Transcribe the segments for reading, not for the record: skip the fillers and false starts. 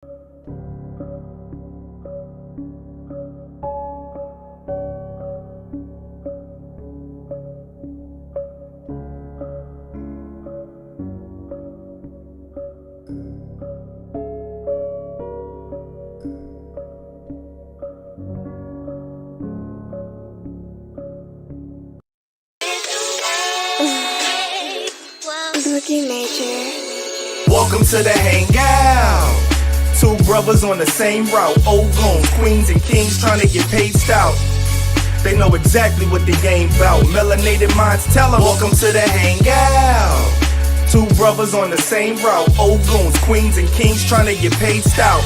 Welcome to the Hangout. Two brothers on the same route. Old goons, queens and kings trying to get paid stout. They know exactly what the game bout. Melanated minds tell them, welcome to the Hangout. Two brothers on the same route. Old goons, queens and kings trying to get paid stout.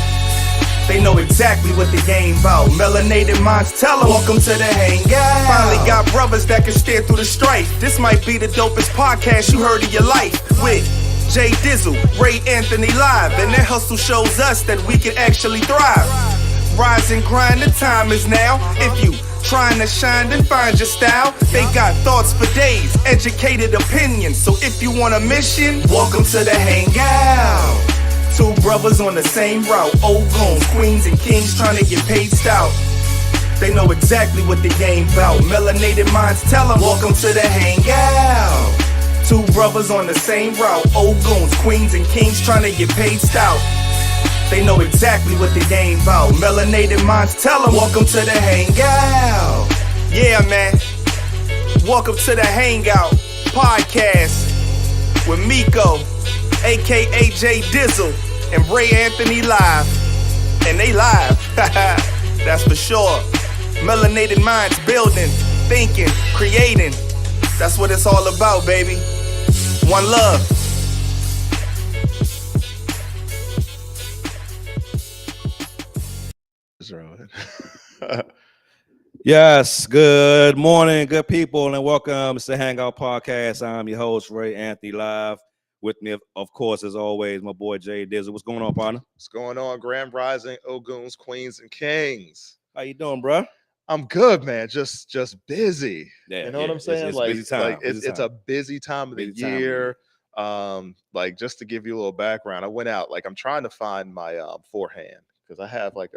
They know exactly what the game bout. Melanated minds tell them, welcome to the Hangout. Finally got brothers that can steer through the strife. This might be the dopest podcast you heard in your life. With Jay Dizzle, Ray Anthony live, and their hustle shows us that we can actually thrive. Rise and grind, the time is now. If you trying to shine, then find your style. They got thoughts for days, educated opinions. So if you want a mission, welcome to the Hangout. Two brothers on the same route. Old goons, queens and kings trying to get paid stout. They know exactly what the game bout. Melanated minds tell them, welcome to the Hangout. Two brothers on the same route. Old goons, queens and kings trying to get paid stout. They know exactly what the game bout. Melanated minds tell them, welcome to the Hangout. Yeah, man. Welcome to the Hangout Podcast with Miko, aka Jay Dizzle, and Ray Anthony live. And they live. That's for sure. Melanated minds building, thinking, creating. That's what it's all about, baby. One love. Yes, good morning, good people, and welcome to the Hangout Podcast. I'm your host, Ray Anthony, live. With me, of course, as always, my boy Jay Dizzle. What's going on, partner? What's going on, Grand Rising, Ogoons, Queens, and Kings? How you doing, bro? I'm good, man. Just busy. Yeah, you know what I'm saying? It's busy time. It's a busy time of the year. Like just to give you a little background, I went out. Like I'm trying to find my forehand because I have like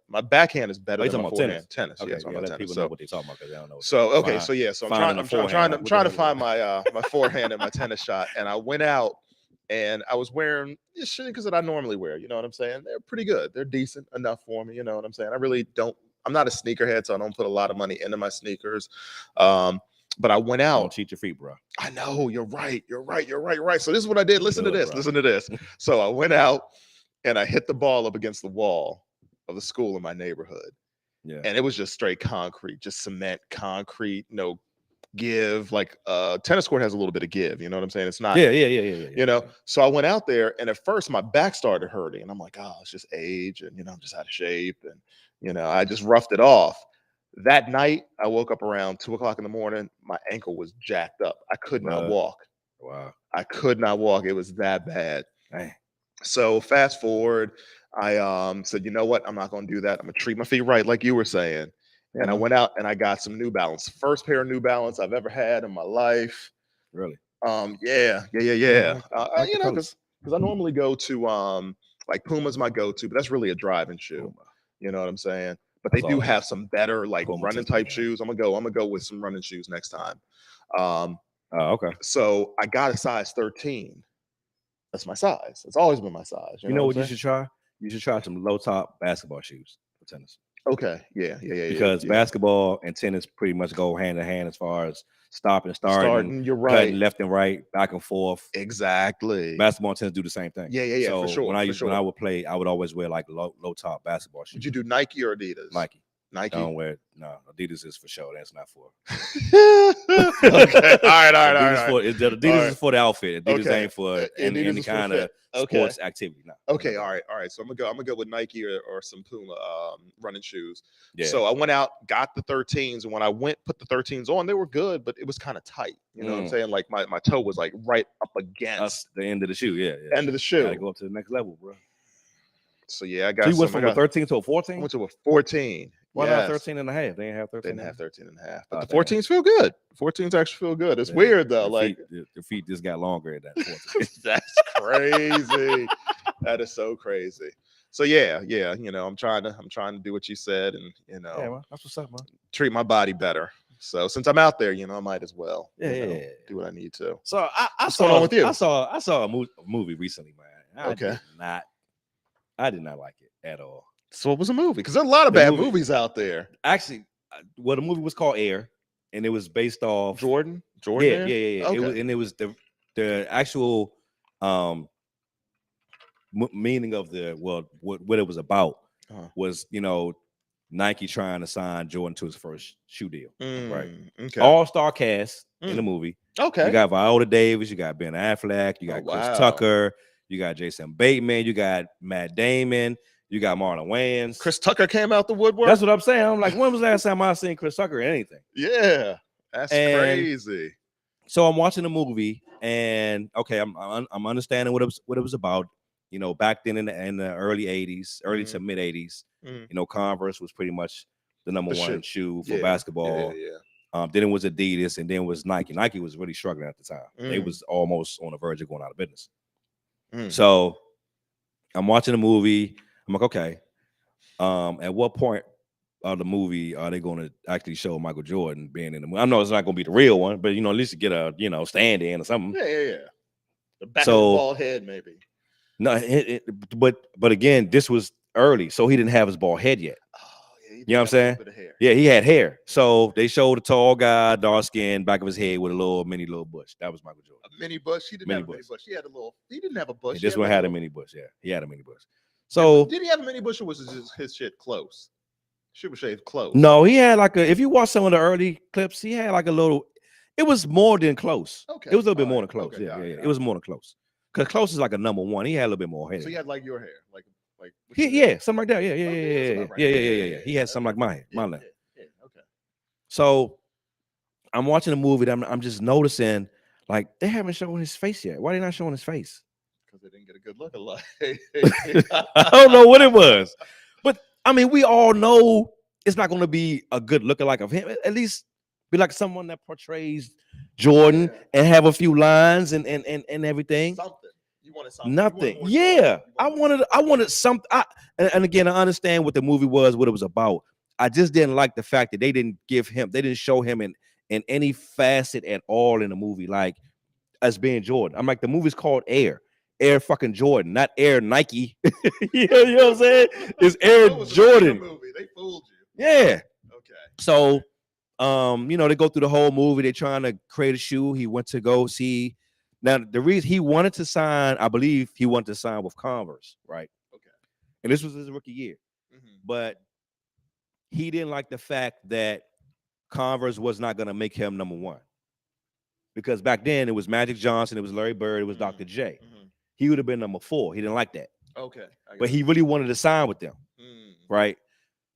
my backhand is better than my forehand. Tennis. Okay, Yes, let tennis. people So, know what they're talking about because they don't know. So okay, so yeah, so I'm trying to find my my forehand and my tennis shot, and I went out. And I was wearing sneakers that I normally wear. You know what I'm saying? They're pretty good. They're decent enough for me. You know what I'm saying? I'm not a sneakerhead, so I don't put a lot of money into my sneakers. But I went out. Don't cheat your feet, bro. I know. You're right. So this is what I did. Listen to this. So I went out and I hit the ball up against the wall of the school in my neighborhood. Yeah. And it was just straight concrete, just cement, concrete, no give. Like tennis court has a little bit of give, you know what I'm saying? It's not you know. So I went out there and at first my back started hurting and I'm like, oh, it's just age and I'm just out of shape and I just roughed it off. That night I woke up around 2:00 in the morning. My ankle was jacked up. I could not walk. Wow. I could not walk. It was that bad. Dang. So fast forward, I said, you know what? I'm not gonna do that. I'm gonna treat my feet right, like you were saying. And I went out and I got some New Balance. First pair of New Balance I've ever had in my life. Really? Yeah. Because I normally go to like Puma's my go-to, but that's really a driving shoe. Puma. You know what I'm saying? But they do have some better like Puma running type shoes. I'm gonna go with some running shoes next time. Okay. So I got a size 13. That's my size. It's always been my size. You know what you should try? You should try some low top basketball shoes for tennis. Okay. Yeah. Because basketball and tennis pretty much go hand in hand as far as stopping, starting. You're right. Cutting left and right, back and forth. Exactly. Basketball and tennis do the same thing. Yeah. So for sure. When I would play, I would always wear like low top basketball shoes. Did you do Nike or Adidas? Nike. I don't wear Adidas is for show. That's not for. Okay. All right. Adidas is for the outfit. Adidas ain't for any kind of sports activity. No. Okay. All right. So I'm gonna go with Nike or some Puma running shoes. Yeah. So I went out, got the 13s, and when I put the 13s on, they were good, but it was kind of tight. You know what I'm saying? Like my toe was like right up against the end of the shoe. Yeah. End of the shoe. Gotta go up to the next level, bro. So yeah, I got. So you went from a 13 to a 14? I went to a 14. Why not 13 and a half? They didn't have 13. They didn't have 13 and a half. But the 14s feel good. 14s actually feel good. It's weird though. Your feet just got longer at that 14. That's crazy. That is so crazy. So yeah, you know, I'm trying to do what you said, and you know, yeah, man, that's what's up, man. Treat my body better. So since I'm out there, you know, I might as well, yeah, do what I need to. So What's going on with you? I saw a movie recently, man. Okay. I did not like it at all. So what was a movie? Because there's a lot of bad movies out there. Actually, the movie was called Air, and it was based off Jordan. Yeah. Okay. It was the actual meaning of what it was about was, you know, Nike trying to sign Jordan to his first shoe deal. Right. Okay. All-star cast in the movie. Okay. You got Viola Davis, you got Ben Affleck, you got Chris Tucker, you got Jason Bateman, you got Matt Damon, you got Marlon Wayans. Chris Tucker came out the woodwork. That's what I'm saying. I'm like, when was the last time I seen Chris Tucker or anything? Yeah, that's crazy. So I'm watching the movie, and okay, I'm understanding what it was about. You know, back then in the early 80s, early to mid 80s, you know, Converse was pretty much the number one shoe for basketball. Then it was Adidas, and then it was Nike. Nike was really struggling at the time. They was almost on the verge of going out of business. So I'm watching the movie. I'm like, okay, at what point of the movie are they going to actually show Michael Jordan being in the movie? I know it's not going to be the real one, but, you know, at least get a, you know, stand in or something. Yeah. The back of the bald head, maybe. No, but again, this was early, so he didn't have his bald head yet. Oh, yeah, you know what I'm saying? Yeah, he had hair. So they showed a tall guy, dark skin, back of his head with a little bush. That was Michael Jordan. A mini bush. He didn't have a mini bush. He had a little. He didn't have a bush. This one had a mini bush. Yeah, he had a mini bush. So did he have a mini bush, or was his shit close? Shit was shaved close. No, he had like if you watch some of the early clips, he had like a little. It was more than close. Okay, it was a little bit more than close. Okay, yeah. It was more than close. Because close is like a number one. He had a little bit more hair. So he had like your hair, like something like that. Yeah. He had something like my hair, my length. Yeah. Okay. So I'm watching the movie. I'm just noticing like they haven't shown his face yet. Why are they not showing his face? Because they didn't get a good look alike. I don't know what it was, but I mean, we all know it's not going to be a good lookalike of him. At least be like someone that portrays Jordan and have a few lines and everything. Something. You wanted something. Nothing. I wanted something. And again, I understand what the movie was, what it was about. I just didn't like the fact that they didn't show him in any facet at all in the movie, like as being Jordan. I'm like, the movie's called Air fucking Jordan, not Air Nike. you know what I'm saying? It's Air Jordan. Movie. They fooled you. Yeah. Okay. So you know, they go through the whole movie. They're trying to create a shoe. He went to go see. Now, the reason he wanted to sign, I believe he wanted to sign with Converse, right? Okay. And this was his rookie year. But he didn't like the fact that Converse was not going to make him number one. Because back then, it was Magic Johnson, it was Larry Bird, it was Dr. J. He would have been number 4. He didn't like that. Okay. But he really wanted to sign with them, right?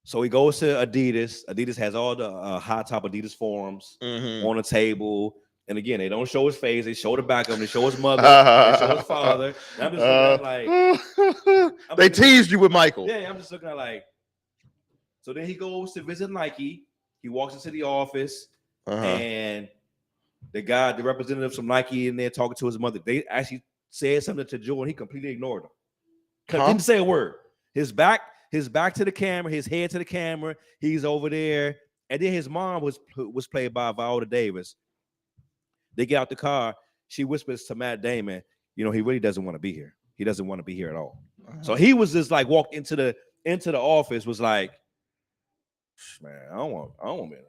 So he goes to Adidas. Adidas has all the high top Adidas forums on the table. And again, they don't show his face. They show the back of him. They show his mother. They show his father. And I'm just looking at like... they teased you with Michael. Yeah, I'm just looking at like... So then he goes to visit Nike. He walks into the office. And the representative from Nike in there talking to his mother. They actually said something to Jordan. He completely ignored them. Didn't say a word. His back to the camera, his head to the camera. He's over there. And then his mom was played by Viola Davis. They get out the car. She whispers to Matt Damon, you know, he really doesn't want to be here. He doesn't want to be here at all. So he was just like walked into the office, was like, man, I don't want to be in.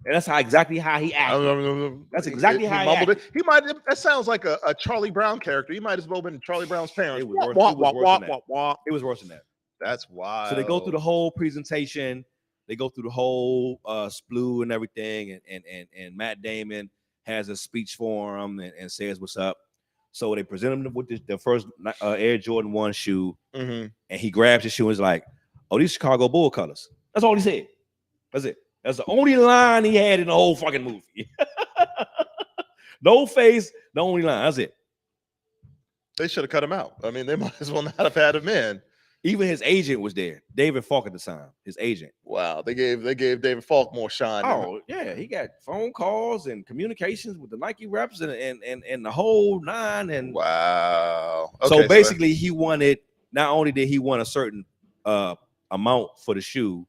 And that's exactly how he acted. That's exactly how he acted. He might. That sounds like a Charlie Brown character. He might as well have been Charlie Brown's parents. It was worse than that. That's wild. So they go through the whole presentation. They go through the whole splue and everything. And Matt Damon has a speech for him and says what's up. So they present him with the first Air Jordan 1 shoe. And he grabs the shoe and is like, oh, these Chicago Bull colors. That's all he said. That's it. That's the only line he had in the whole fucking movie. No face, the only line. That's it. They should have cut him out. I mean, they might as well not have had him in. Even his agent was there. David Falk at the time. His agent. Wow, they gave David Falk more shine. Oh yeah, he got phone calls and communications with the Nike reps and the whole nine. And wow. Okay, so basically, he wanted not only did he want a certain amount for the shoe,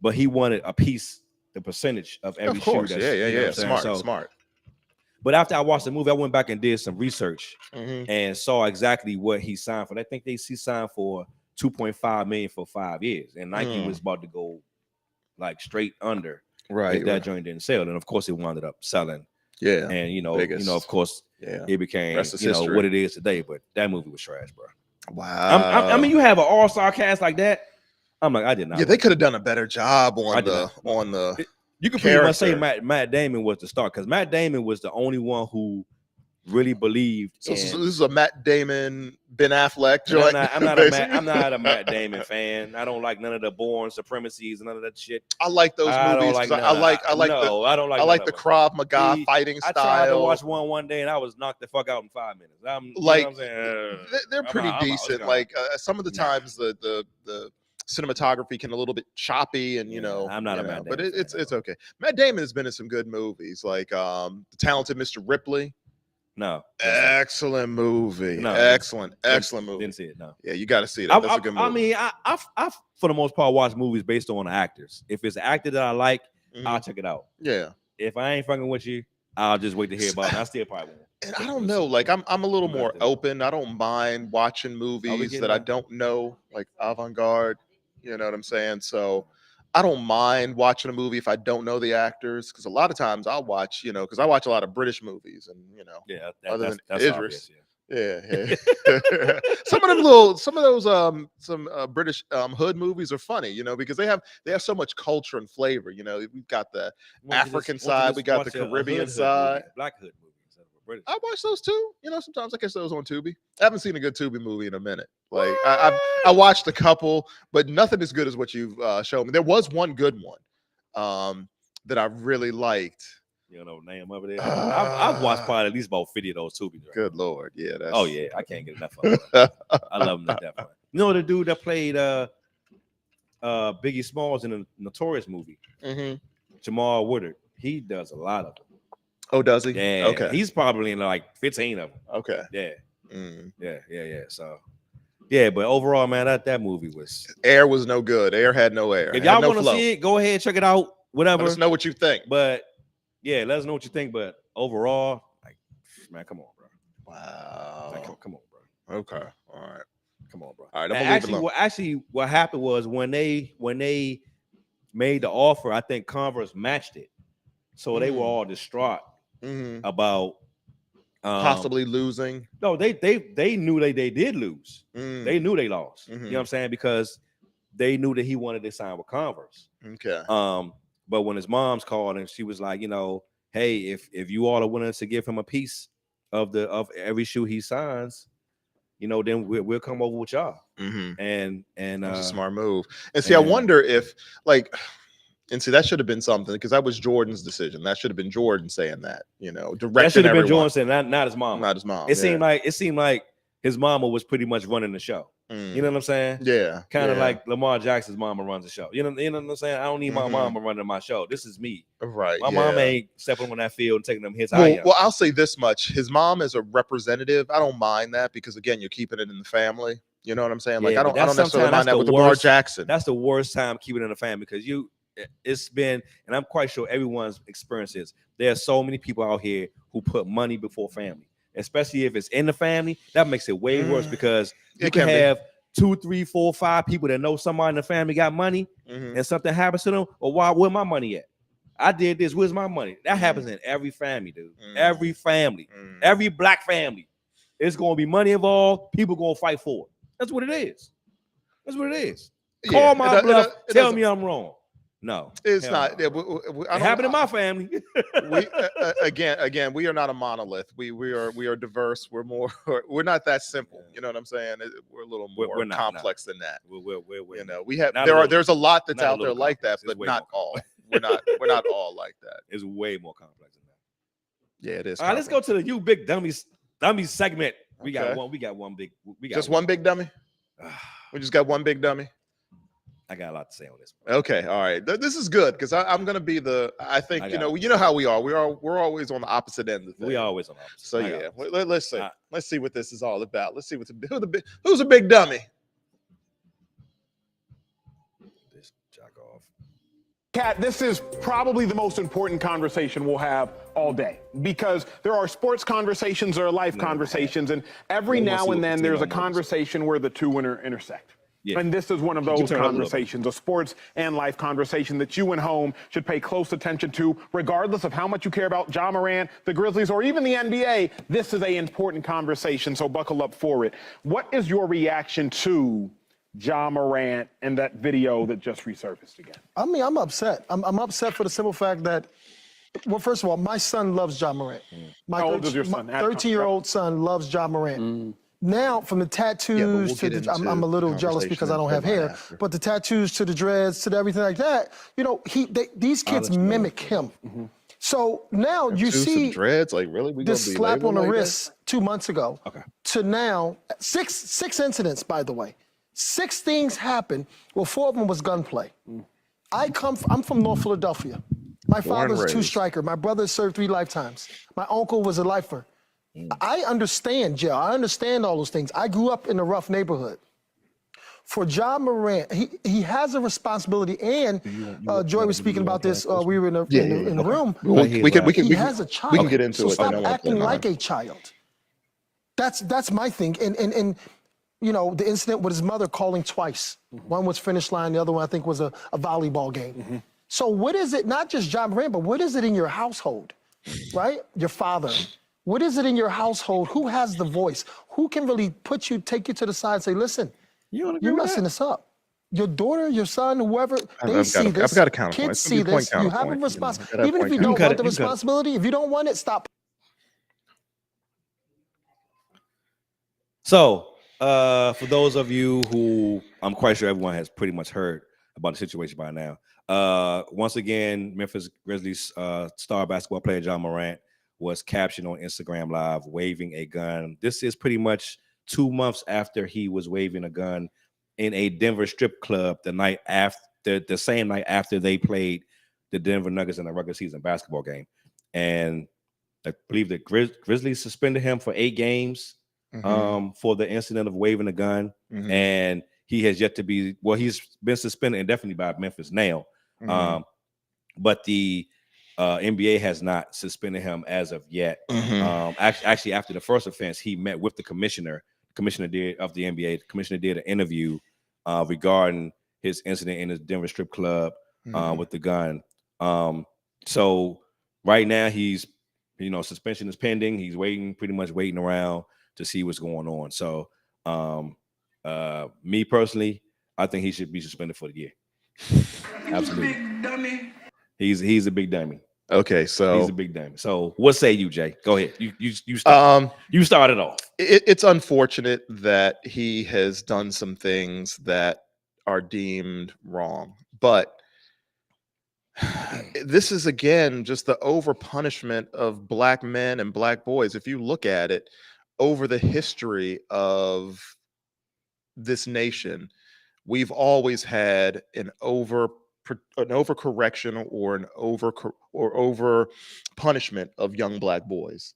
but he wanted a piece, the percentage of every shoe. Smart. But after I watched the movie, I went back and did some research and saw exactly what he signed for. I think he signed for $2.5 million for 5 years, and Nike was about to go like straight under. If that joint didn't sell, and of course it wound up selling. Yeah, and of course, it became what it is today. But that movie was trash, bro. Wow. I mean, you have an all-star cast like that. I'm like, I did not. Yeah, they could have done a better job on the. You could pretty much say Matt Damon was the star, because Matt Damon was the only one who really believed. So this is a Matt Damon, Ben Affleck joint. I'm not a Matt Damon fan. I don't like none of the Bourne Supremacies and none of that shit. I like those movies. I like the Krav Maga fighting style. I tried to watch one day and I was knocked the fuck out in 5 minutes. They're pretty decent. Some of the times the cinematography can a little bit choppy, and I'm not a Matt Damon, but it's okay. Matt Damon has been in some good movies, like The Talented Mr. Ripley. No, excellent movie. No, excellent movie. Didn't see it. No, yeah, you got to see that. That's a good movie. I mean, I for the most part watch movies based on the actors. If it's an actor that I like, I'll check it out. Yeah. If I ain't fucking with you, I'll just wait to hear about it. I still probably won't. And I don't know, like I'm a little more open. I don't mind watching movies that I don't know, like avant-garde. You know what I'm saying? So I don't mind watching a movie if I don't know the actors, because a lot of times I'll watch, because I watch a lot of British movies, and other than Idris, yeah. some of those British hood movies are funny, because they have so much culture and flavor. We've got the African side, we got the Caribbean side, Black hood movies. British. I watch those too. Sometimes I catch those on Tubi. I haven't seen a good Tubi movie in a minute. Like I watched a couple, but nothing as good as what you've shown me. There was one good one that I really liked. You don't know the name of it. I've watched probably at least about 50 of those Tubi. Good Lord, yeah. I can't get enough of it. I love them to death. The dude that played Biggie Smalls in the Notorious movie, Jamal Woodard. He does a lot of them. Oh, does he? Yeah. Okay. He's probably in like 15 of them. Okay. Yeah. Yeah. So, but overall, man, that movie was. Air was no good. Air had no air. If y'all want to see it, go ahead, check it out. Whatever. Let us know what you think. But let us know what you think. But overall, like, man, come on, bro. Wow. Like, come on, bro. Okay. All right. Come on, bro. All right. I'm gonna leave it alone. What happened was when they made the offer, I think Converse matched it, so they were all distraught. About possibly losing. No, they knew they did lose. They knew they lost. You know what I'm saying? Because they knew that he wanted to sign with Converse. Okay. But when his mom's called and she was like, hey, if you all are willing to give him a piece of every shoe he signs, then we'll come over with y'all. And that's a smart move. And see, I wonder if and see, that should have been something, because that was Jordan's decision. That should have been Jordan saying that, directing. That should have been Jordan saying not his mom. Not his mom. It seemed like his mama was pretty much running the show. You know what I'm saying? Yeah. Kind of like Lamar Jackson's mama runs the show. You know what I'm saying? I don't need my mama running my show. This is me. Right. My mom ain't stepping on that field and taking them hits. Well, I'll say this much. His mom is a representative. I don't mind that, because again, you're keeping it in the family. You know what I'm saying? Like I don't necessarily mind that with Lamar Jackson. That's the worst time keeping it in the family, because it's been, and I'm quite sure everyone's experience is, there are so many people out here who put money before family, especially if it's in the family. That makes it way worse, because you can have 2, 3, 4, 5 people that know somebody in the family got money, and something happens to them. Or where my money at? I did this. Where's my money? That happens in every family, dude. Every family, every black family. It's going to be money involved. People going to fight for it. That's what it is. That's what it is. Call my bluff. Tell me I'm wrong. No, it's not. No. It happened in my family. We again, we are not a monolith. We are diverse. We're not that simple. You know what I'm saying? We're a little more complex than that. We have there's a lot that's out there like that, but not all. We're not all like that. It's way more complex than that. Yeah, it is. All right, let's go to the You Big Dummies segment. We got one big. We got just one big dummy. We just got one big dummy. I got a lot to say on this. Okay, all right. This is good because I'm going to be I think you know how we are. We're always on the opposite end of things. We always on the opposite. So yeah, let's see. Let's see what this is all about. Let's see who's a big dummy. This jack off. Kat, this is probably the most important conversation we'll have all day because there are sports conversations, there are life conversations, and every now and then there's a conversation where the two intersect. Yeah. And this is one of those conversations, a sports and life conversation that you and home should pay close attention to, regardless of how much you care about Ja Morant, the Grizzlies, or even the NBA. This is an important conversation, so buckle up for it. What is your reaction to Ja Morant and that video that just resurfaced again? I mean, I'm upset. I'm upset for the simple fact that, well, first of all, my son loves Ja Morant. How old is your son? My 13-year-old son loves Ja Morant. Now, from the tattoos to the, I'm a little jealous because I don't have hair, but the tattoos to the dreads to the everything like that, you know, these kids mimic him. So now you see dreads, like really? This slap on the wrist 2 months ago to now, six incidents, by the way. 6 things happened. Well, 4 of them was gunplay. I'm from North Philadelphia. My father's a 2-striker. My brother served 3 lifetimes. My uncle was a lifer. I understand jail. I understand all those things. I grew up in a rough neighborhood. For Ja Morant, he has a responsibility, and Joy was speaking about this. We were in the room. He has a child. We can get into so it. Stop acting like a child. That's my thing. And you know, the incident with his mother calling twice. One was finish line. The other one, I think, was a volleyball game. So what is it, not just Ja Morant, but what is it in your household, right? Your father. What is it in your household? Who has the voice? Who can really take you to the side and say, listen, you're messing this up. Your daughter, your son, whoever, they see this. I've got a counterpoint. Kids see this. You have a responsibility. Even if you don't want the responsibility, if you don't want it, stop. So, for those of you who, I'm quite sure everyone has pretty much heard about the situation by now. Once again, Memphis Grizzlies star basketball player Ja Morant was captioned on Instagram Live waving a gun. This is pretty much 2 months after he was waving a gun in a Denver strip club the same night after they played the Denver Nuggets in a regular season basketball game. And I believe the Grizzlies suspended him for 8 games for the incident of waving a gun. And he has yet to be, well, he's been suspended indefinitely by Memphis now. But the NBA has not suspended him as of yet. Actually, after the first offense, he met with the commissioner. The commissioner of the NBA. The commissioner did an interview regarding his incident in his Denver strip club with the gun. So right now, he's, suspension is pending. He's pretty much waiting around to see what's going on. So, me personally, I think he should be suspended for the year. Absolutely. Big dummy. He's a big dummy. Okay, so he's a big dummy. So what say you, Jay? Go ahead. You start. You started off. It's unfortunate that he has done some things that are deemed wrong, but this is again just the over punishment of black men and black boys. If you look at it over the history of this nation, we've always had an overcorrection or an over punishment of young black boys.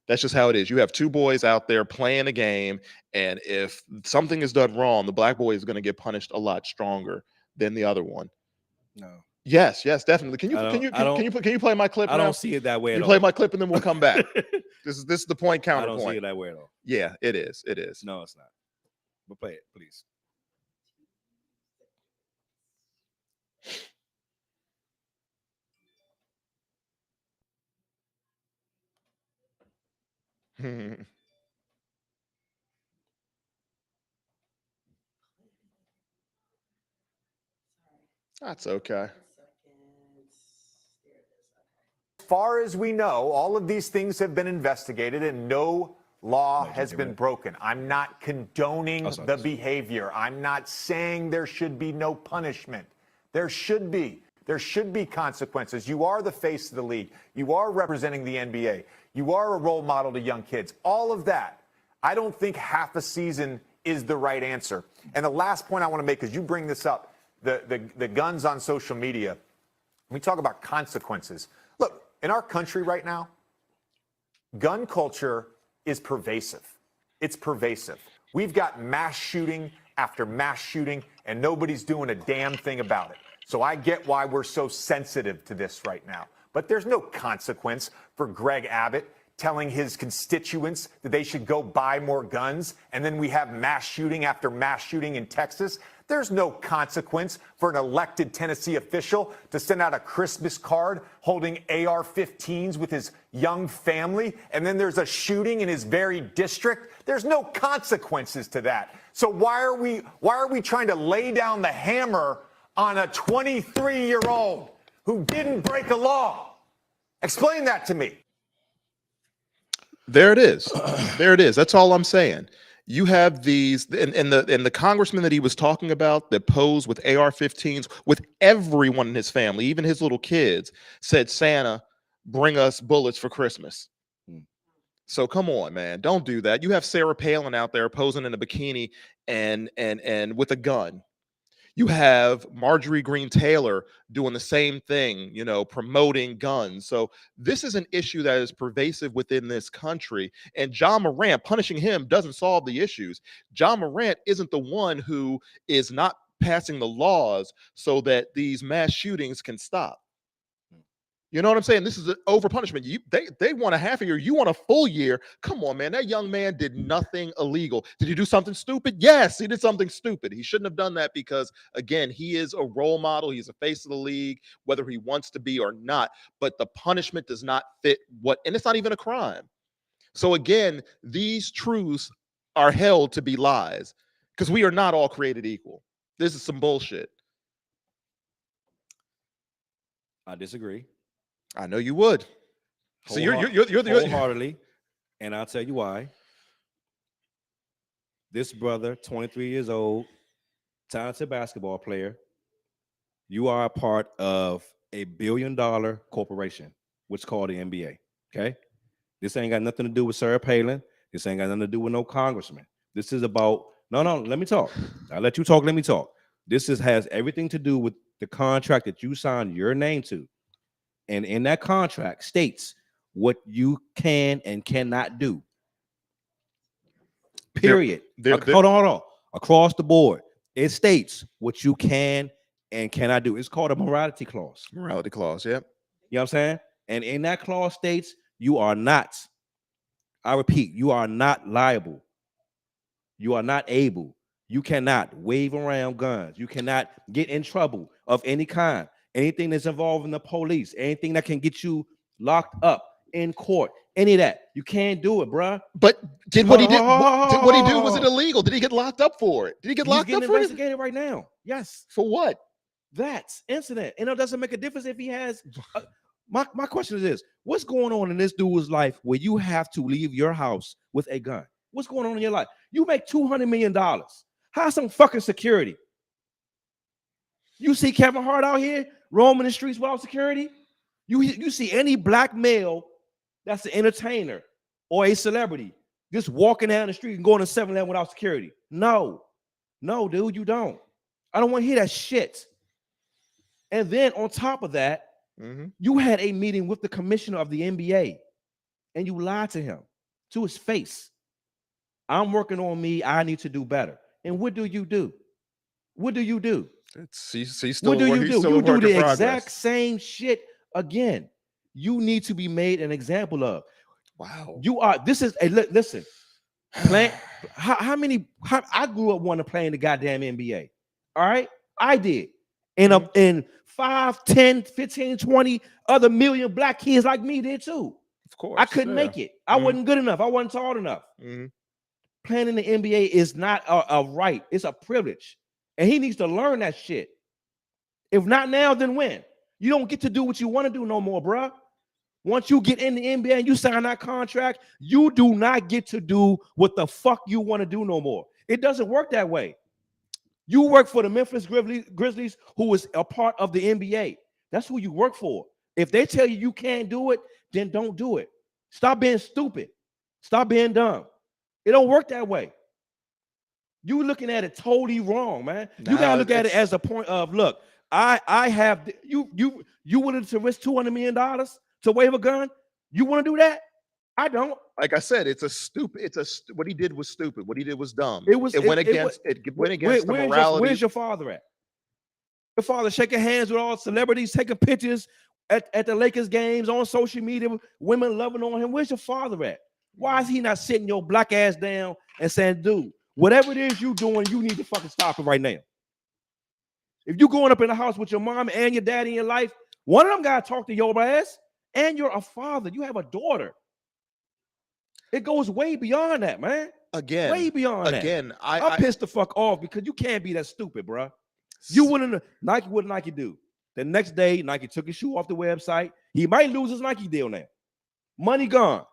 That's just how it is. You have 2 boys out there playing a game, and if something is done wrong, the black boy is going to get punished a lot stronger than the other one. No. Yes, definitely. Can you play my clip? I don't see it that way at all. Play my clip and then we'll come back. This is the point counterpoint. I don't see it that way at all. Yeah, it is. It is. No, it's not. But play it, please. That's okay. As far as we know, all of these things have been investigated and no law has been broken. I'm not condoning the behavior. I'm not saying there should be no punishment. There should be. There should be consequences. You are the face of the league. You are representing the NBA. You are a role model to young kids. All of that. I don't think half a season is the right answer. And the last point I want to make, because you bring this up, the guns on social media, we talk about consequences. Look, in our country right now, gun culture is pervasive. It's pervasive. We've got mass shooting after mass shooting, and nobody's doing a damn thing about it. So I get why we're so sensitive to this right now. But there's no consequence for Greg Abbott telling his constituents that they should go buy more guns, and then we have mass shooting after mass shooting in Texas. There's no consequence for an elected Tennessee official to send out a Christmas card holding AR-15s with his young family, and then there's a shooting in his very district. There's no consequences to that. So why are we trying to lay down the hammer on a 23-year-old who didn't break a law? Explain that to me. There it is. There it is. That's all I'm saying. You have these, and the congressman that he was talking about that posed with AR-15s with everyone in his family, even his little kids, said, Santa, bring us bullets for Christmas. So come on, man, don't do that. You have Sarah Palin out there posing in a bikini and with a gun. You have Marjorie Greene Taylor doing the same thing, you know, promoting guns. So this is an issue that is pervasive within this country. And John Morant, punishing him doesn't solve the issues. John Morant isn't the one who is not passing the laws so that these mass shootings can stop. You know what I'm saying? This is an over punishment. They want a half a year. You want a full year. Come on, man. That young man did nothing illegal. Did he do something stupid? Yes, he did something stupid. He shouldn't have done that because, again, he is a role model. He's a face of the league, whether he wants to be or not. But the punishment does not fit and it's not even a crime. So, again, these truths are held to be lies because we are not all created equal. This is some bullshit. I disagree. I know you would. So you're wholeheartedly, and I'll tell you why. This brother, 23 years old, talented basketball player, you are a part of a $1 billion corporation, which is called the NBA. Okay, this ain't got nothing to do with Sarah Palin. This ain't got nothing to do with no congressman. This is about no. Let me talk. I'll let you talk. Let me talk. This has everything to do with the contract that you signed your name to. And in that contract states what you can and cannot do. Period. Hold on. Across the board, it states what you can and cannot do. It's called a morality clause. Morality clause, yep. You know what I'm saying? And in that clause states you are not, I repeat, you are not liable. You are not able. You cannot wave around guns. You cannot get in trouble of any kind. Anything that's involving the police, anything that can get you locked up in court, any of that, you can't do it, bruh. But what he did? Was it illegal? Did he get locked up for it? Did he get locked up for it? He's getting investigated right now. Yes. For what? That incident. And it doesn't make a difference if he has. My question is this: what's going on in this dude's life where you have to leave your house with a gun? What's going on in your life? You make $200 million. How's some fucking security? You see Kevin Hart out here roaming the streets without security? You see any black male that's an entertainer or a celebrity just walking down the street and going to 7-Eleven without security? No, dude, you don't. I don't want to hear that shit. And then on top of that, you had a meeting with the commissioner of the NBA and you lied to him to his face. I'm working on me. I need to do better. And what do you do? What do you do? What do you do? You do the exact same shit again. You need to be made an example of. Wow. You are. This is a listen. How many? I grew up wanting to play in the goddamn NBA. All right, I did. And 5, 10, 15, 20 other million black kids like me did too. Of course, I couldn't make it. I wasn't good enough. I wasn't tall enough. Playing in the NBA is not a right. It's a privilege. And he needs to learn that shit. If not now, then when? You don't get to do what you want to do no more, bruh. Once you get in the NBA and you sign that contract, you do not get to do what the fuck you want to do no more. It doesn't work that way. You work for the Memphis Grizzlies, who is a part of the NBA. That's who you work for. If they tell you can't do it, then don't do it. Stop being stupid. Stop being dumb. It don't work that way. You looking at it totally wrong, man. You gotta look at it as a point of, look, I have you willing to risk $200 million to wave a gun? You want to do that? I don't. Like I said, what he did was stupid. What he did was dumb. It went against the morality. Where's your father at? Your father shaking hands with all celebrities, taking pictures at the Lakers games, on social media, women loving on him. Where's your father at? Why is he not sitting your black ass down and saying, dude, whatever it is you doing, you need to fucking stop it right now. If you going up in the house with your mom and your daddy in your life, one of them got to talk to your ass, and you're a father. You have a daughter. It goes way beyond that, man. Way beyond that. I'm pissed the fuck off because you can't be that stupid, bro. You wouldn't. Nike, what did Nike do? The next day, Nike took his shoe off the website. He might lose his Nike deal now. Money gone.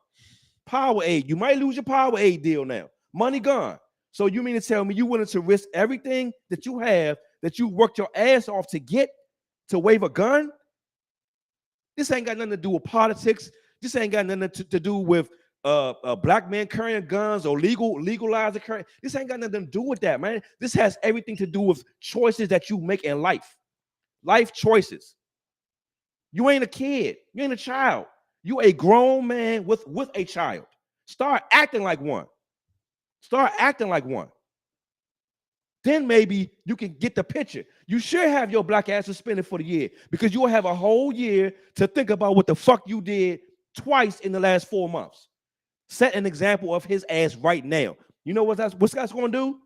Powerade. You might lose your Powerade deal now. Money gone. So you mean to tell me you willing to risk everything that you have, that you worked your ass off to get, to wave a gun? This ain't got nothing to do with politics. This ain't got nothing to do with black men carrying guns or legalizing carrying. This ain't got nothing to do with that, man. This has everything to do with choices that you make in life. Life choices. You ain't a kid. You ain't a child. You a grown man with a child. Start acting like one. Start acting like one. Then maybe you can get the picture. You should have your black ass suspended for the year because you'll have a whole year to think about what the fuck you did twice in the last 4 months. Set an example of his ass right now. You know what's that's going to do?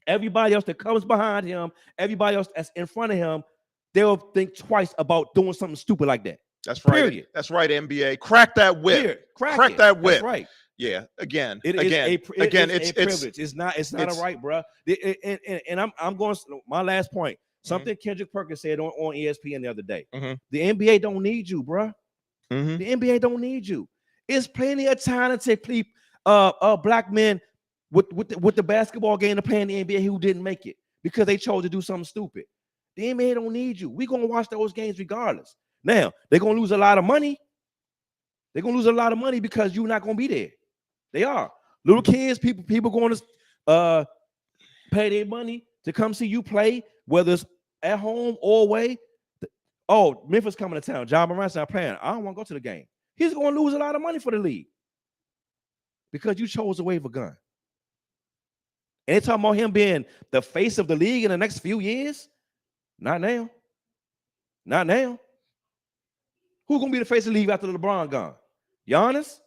Everybody else that comes behind him, everybody else that's in front of him, they'll think twice about doing something stupid like that. That's right. Period. That's right, NBA. Crack that whip. Crack that whip. That's right. Yeah. Again. It's a privilege. It's not a right, bro. And I'm going. My last point. Something Kendrick Perkins said on ESPN the other day. The NBA don't need you, bro. The NBA don't need you. It's plenty of talented people, black men with the basketball game to play in the NBA who didn't make it because they chose to do something stupid. The NBA don't need you. We're gonna watch those games regardless. Now they're gonna lose a lot of money. They're gonna lose a lot of money because you're not gonna be there. They are little kids, people going to pay their money to come see you play, whether it's at home or away. Oh, Memphis coming to town. John Morant's not playing. I don't want to go to the game. He's going to lose a lot of money for the league because you chose to wave a gun. And they're talking about him being the face of the league in the next few years. Not now. Not now. Who's going to be the face of the league after LeBron gone? Giannis?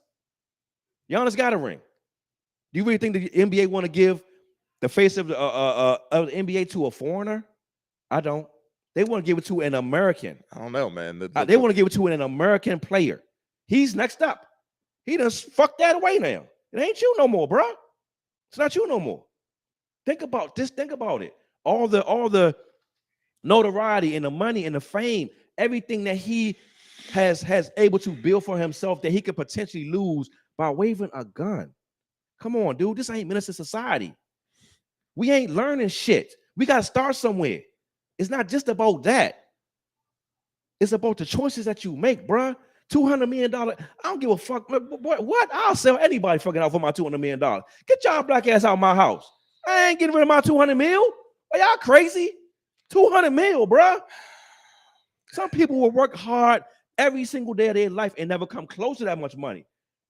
Giannis got a ring. Do you really think the NBA want to give the face of the NBA to a foreigner? I don't. They want to give it to an American. I don't know, man. They want to give it to an American player. He's next up. He done fucked that away now. It ain't you no more, bro. It's not you no more. Think about this. Think about it. All the notoriety and the money and the fame, everything that he has able to build for himself that he could potentially lose by waving a gun. Come on, dude. This ain't Minister Society. We ain't learning shit. We got to start somewhere. It's not just about that. It's about the choices that you make, bro. $200 million. I don't give a fuck. What? I'll sell anybody fucking out for my $200 million. Get y'all black ass out of my house. I ain't getting rid of my $200 mil. Are y'all crazy? $200 mil, bro. Some people will work hard every single day of their life and never come close to that much money.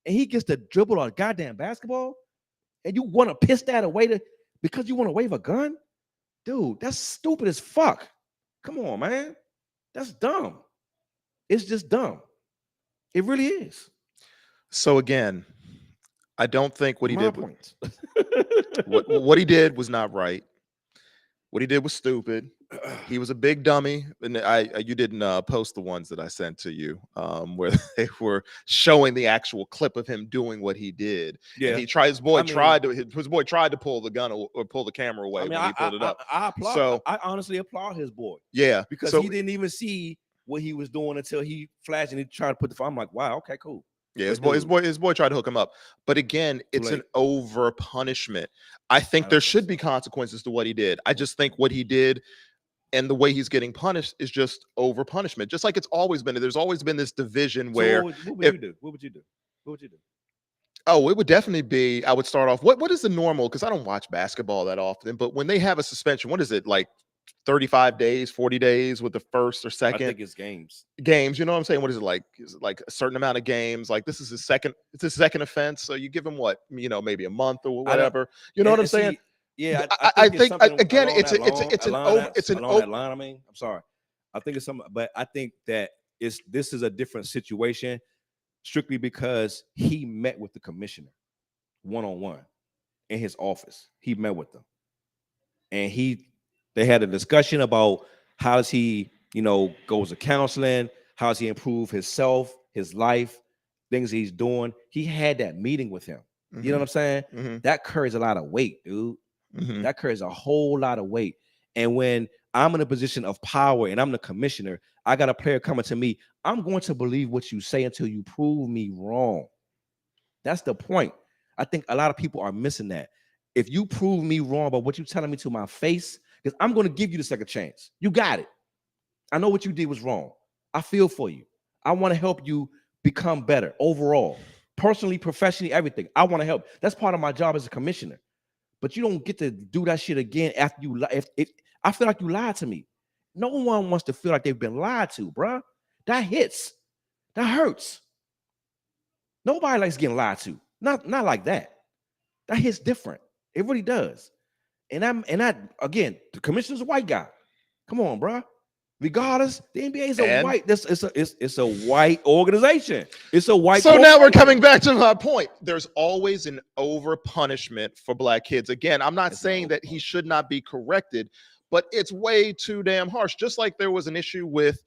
And he gets to dribble a goddamn basketball, and you want to piss that away because you want to wave a gun? Dude, that's stupid as fuck. Come on, man. That's dumb. It's just dumb. It really is. So again, I don't think what he did what he did was not right. What he did was stupid. He was a big dummy. And you didn't post the ones that I sent to you, where they were showing the actual clip of him doing what he did. Yeah, and his boy tried to pull the gun or pull the camera away when he pulled it up. I honestly applaud his boy. Yeah, because he didn't even see what he was doing until he flashed and he tried to put the phone. I'm like, wow, okay, cool. Yeah, his boy tried to hook him up. But again, it's an over punishment. I think there should be consequences to what he did. I just think what he did and the way he's getting punished is just over punishment. Just like it's always been. There's always been this division where what would you do? What would you do? Oh, it would definitely be. I would start off. What is the normal? Because I don't watch basketball that often. But when they have a suspension, what is it like? 35 days, 40 days with the first or second? I think it's games. Games, you know what I'm saying? What is it like? Is it like a certain amount of games? Like this is his second. It's his second offense. So you give him what? Maybe a month or whatever. You know what I'm saying? Yeah, I think again, it's an over. I mean, I'm sorry. I think it's something, but I think that this is a different situation. Strictly because he met with the commissioner one-on-one in his office. He met with them. And they had a discussion about how does he, goes to counseling, how does he improve himself, his life, things he's doing. He had that meeting with him. Mm-hmm. You know what I'm saying? Mm-hmm. That carries a lot of weight, dude. Mm-hmm. That carries a whole lot of weight. And when I'm in a position of power and I'm the commissioner, I got a player coming to me, I'm going to believe what you say until you prove me wrong. That's the point. I think a lot of people are missing that. If you prove me wrong about what you're telling me to my face, because I'm going to give you the second chance. You got it. I know what you did was wrong. I feel for you. I want to help you become better overall, personally, professionally, everything. I want to help. That's part of my job as a commissioner. But you don't get to do that shit again after you lie. I feel like you lied to me. No one wants to feel like they've been lied to, bruh. That hits. That hurts. Nobody likes getting lied to. Not like that. That hits different. It really does. And again, the commissioner's a white guy. Come on, bruh. Regardless, the NBA is a white. It's a white organization. It's a white. So now we're coming back to my point. There's always an over punishment for black kids. Again, I'm not saying that he should not be corrected, but it's way too damn harsh. Just like there was an issue with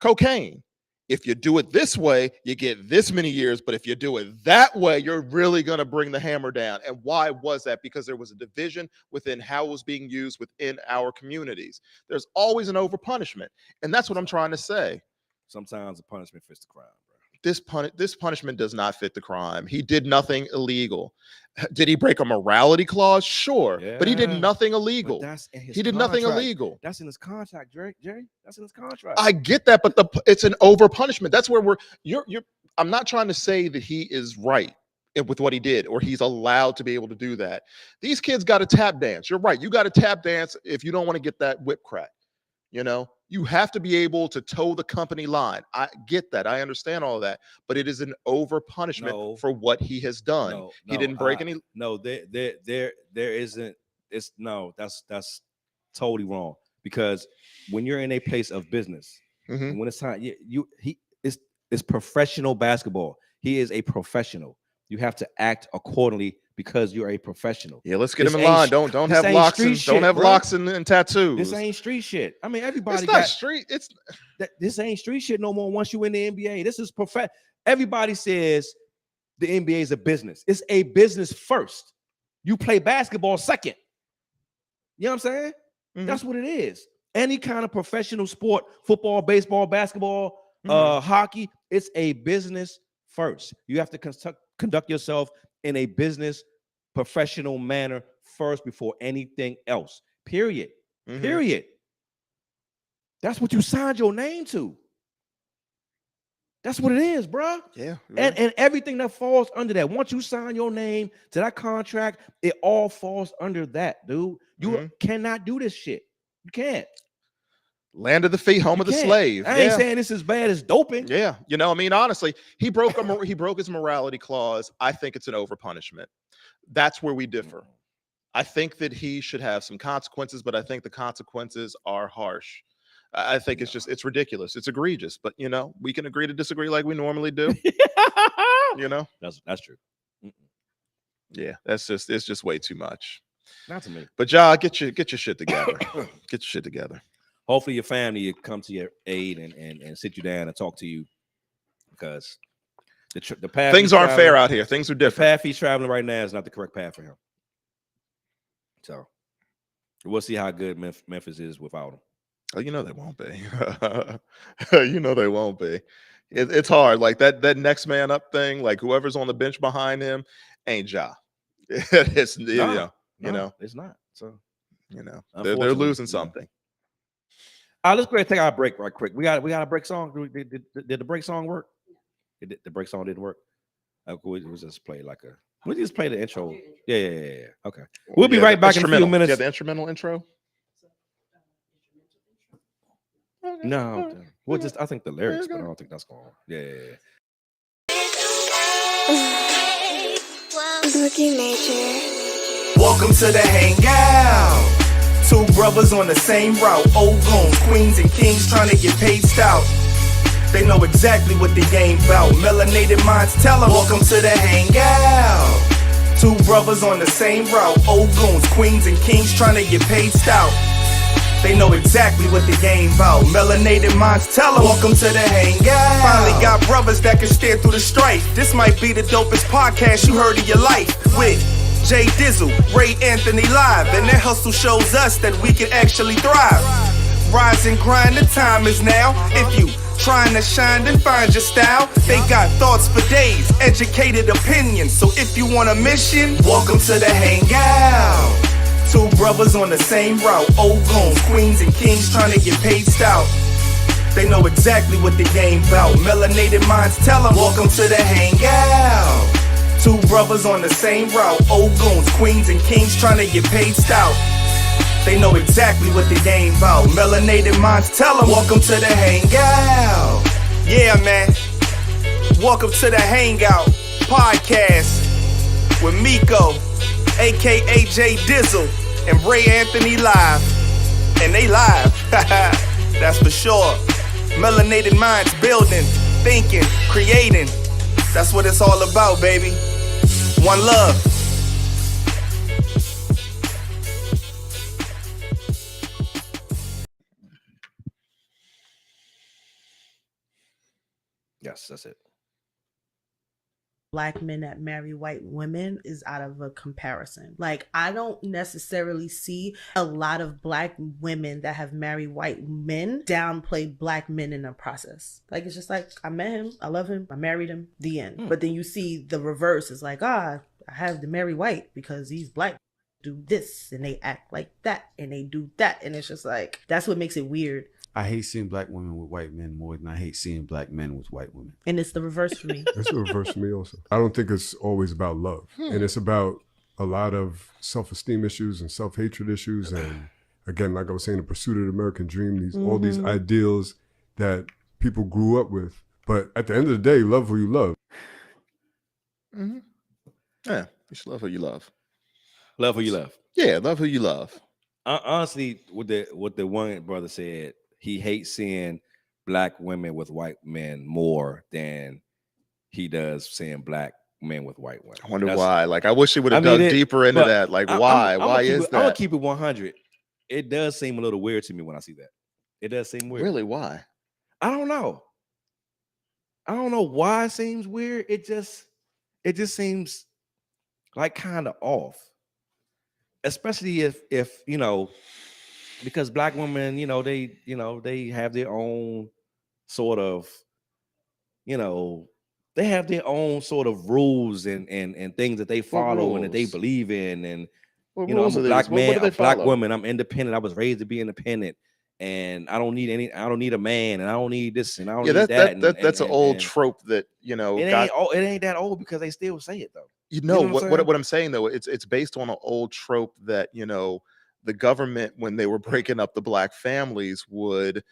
cocaine. If you do it this way, you get this many years. But if you do it that way, you're really going to bring the hammer down. And why was that? Because there was a division within how it was being used within our communities. There's always an over punishment. And that's what I'm trying to say. Sometimes the punishment fits the crime, bro. This punishment does not fit the crime. He did nothing illegal. Did he break a morality clause? Sure. Yeah. But he did nothing illegal. He did nothing illegal. That's in his contract, Jerry. That's in his contract. I get that, but it's an over punishment. That's where I'm not trying to say that he is right with what he did or he's allowed to be able to do that. These kids got to tap dance. You're right. You got to tap dance if you don't want to get that whip crack. You have to be able to toe the company line. I get that. I understand all of that, but it is an over punishment for what he has done. He didn't break any. No, there isn't. That's totally wrong. Because when you're in a place of business, and when it's time, it's professional basketball. He is a professional. You have to act accordingly because you're a professional. Yeah, let's get him in line. Don't have locks and tattoos. This ain't street shit. I mean, everybody. It's not street. This ain't street shit no more. Once you in the NBA, this is Everybody says the NBA is a business. It's a business first. You play basketball second. You know what I'm saying? Mm-hmm. That's what it is. Any kind of professional sport, football, baseball, basketball, hockey, it's a business first. You have to conduct yourself in a business professional manner first before anything else. Period. Period. That's what you signed your name to. That's what it is, bro. Yeah. And everything that falls under that. Once you sign your name to that contract, it all falls under that, dude. You cannot do this shit. You can't. Land of the free, home of the slave. I ain't saying this is bad as doping. Yeah. Honestly, he broke his morality clause. I think it's an over punishment. That's where we differ. I think that he should have some consequences, but I think the consequences are harsh. I think it's ridiculous. It's egregious, but we can agree to disagree like we normally do. That's true. Yeah, it's just way too much. Not to me. But y'all get your shit together. Get your shit together. Hopefully your family will come to your aid and sit you down and talk to you, because the path things aren't fair out here. Things are different. The path he's traveling right now is not the correct path for him. So we'll see how good Memphis is without him. Oh, they won't be. They won't be. It's hard. Like that next man up thing. Like whoever's on the bench behind him ain't Ja. It's it's not. So they're losing something. Let's go ahead and take our break right quick. We got a break song. Did the break song work? The break song didn't work. We'll just play like a. We'll just play the intro. Yeah. Okay. We'll be right back in a few minutes. Yeah, the instrumental intro. No, we'll just. I think the lyrics, but I don't think that's going on. Yeah. Welcome to the Hangout. Two brothers on the same route. Old goons, queens and kings trying to get paid stout. They know exactly what the game bout. Melanated minds tell them, welcome to the Hangout. Two brothers on the same route. Old goons, queens and kings trying to get paid stout. They know exactly what the game bout. Melanated minds tell them, welcome to the Hangout. Finally got brothers that can steer through the strife. This might be the dopest podcast you heard in your life. With Jay Dizzle, Ray Anthony live. And their hustle shows us that we can actually thrive. Rise and grind, the time is now. If you trying to shine, then find your style. They got thoughts for days, educated opinions. So if you want a mission, welcome to the Hangout. Two brothers on the same route. Old goons, queens and kings trying to get paid stout. They know exactly what the game bout. Melanated minds tell them, welcome to the Hangout. Two brothers on the same route. Old goons, queens and kings trying to get paid stout. They know exactly what the game bout. Melanated minds tell them, welcome to the Hangout. Yeah, man. Welcome to the Hangout Podcast with Miko, a.k.a. Jay Dizzle, and Ray Anthony live. And they live. That's for sure. Melanated minds building, thinking, creating. That's what it's all about, baby. One love. Yes, that's it. Black men that marry white women is out of a comparison. Like, I don't necessarily see a lot of black women that have married white men downplay black men in the process. Like, it's just like, I met him, I love him, I married him, the end. But then you see the reverse. It's like, I have to marry white because he's black. Do this and they act like that and they do that. And it's just like, that's what makes it weird. I hate seeing black women with white men more than I hate seeing black men with white women. And it's the reverse for me. It's the reverse for me also. I don't think it's always about love. And it's about a lot of self-esteem issues and self-hatred issues. And again, like I was saying, the pursuit of the American dream, all these ideals that people grew up with. But at the end of the day, love who you love. Mm-hmm. Yeah, you should love who you love. Love who you love. Yeah, love who you love. Honestly, what the one brother said, he hates seeing black women with white men more than he does seeing black men with white women. I wonder why. Like, I wish he would have dug deeper into that. Like, why? Why is that? I'm gonna keep it 100. It does seem a little weird to me when I see that. It does seem weird. Really? Why? I don't know. I don't know why it seems weird. It just seems like kind of off. Especially if you know, because black women, they have their own sort of, they have their own sort of rules and things that they follow and that they believe in. And I'm a black man, I'm a black woman, I'm independent. I was raised to be independent, and I don't need a man, and I don't need this, and I don't need that. That's an old trope that it ain't that old because they still say it though. What I'm saying though, it's based on an old trope that the government, when they were breaking up the black families, would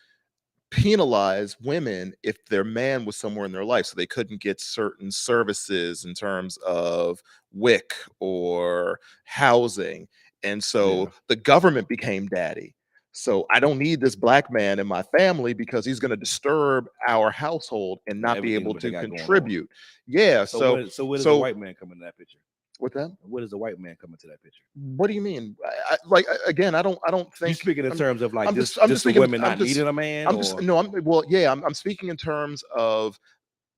penalize women if their man was somewhere in their life, so they couldn't get certain services in terms of WIC or housing, and so the government became daddy. So I don't need this black man in my family because he's going to disturb our household and not be able to contribute. Yeah. So where does the white man come into that picture? What that? Where does the white man come into that picture? What do you mean? I don't think you're speaking in terms of like just the women not needing a man. I'm speaking in terms of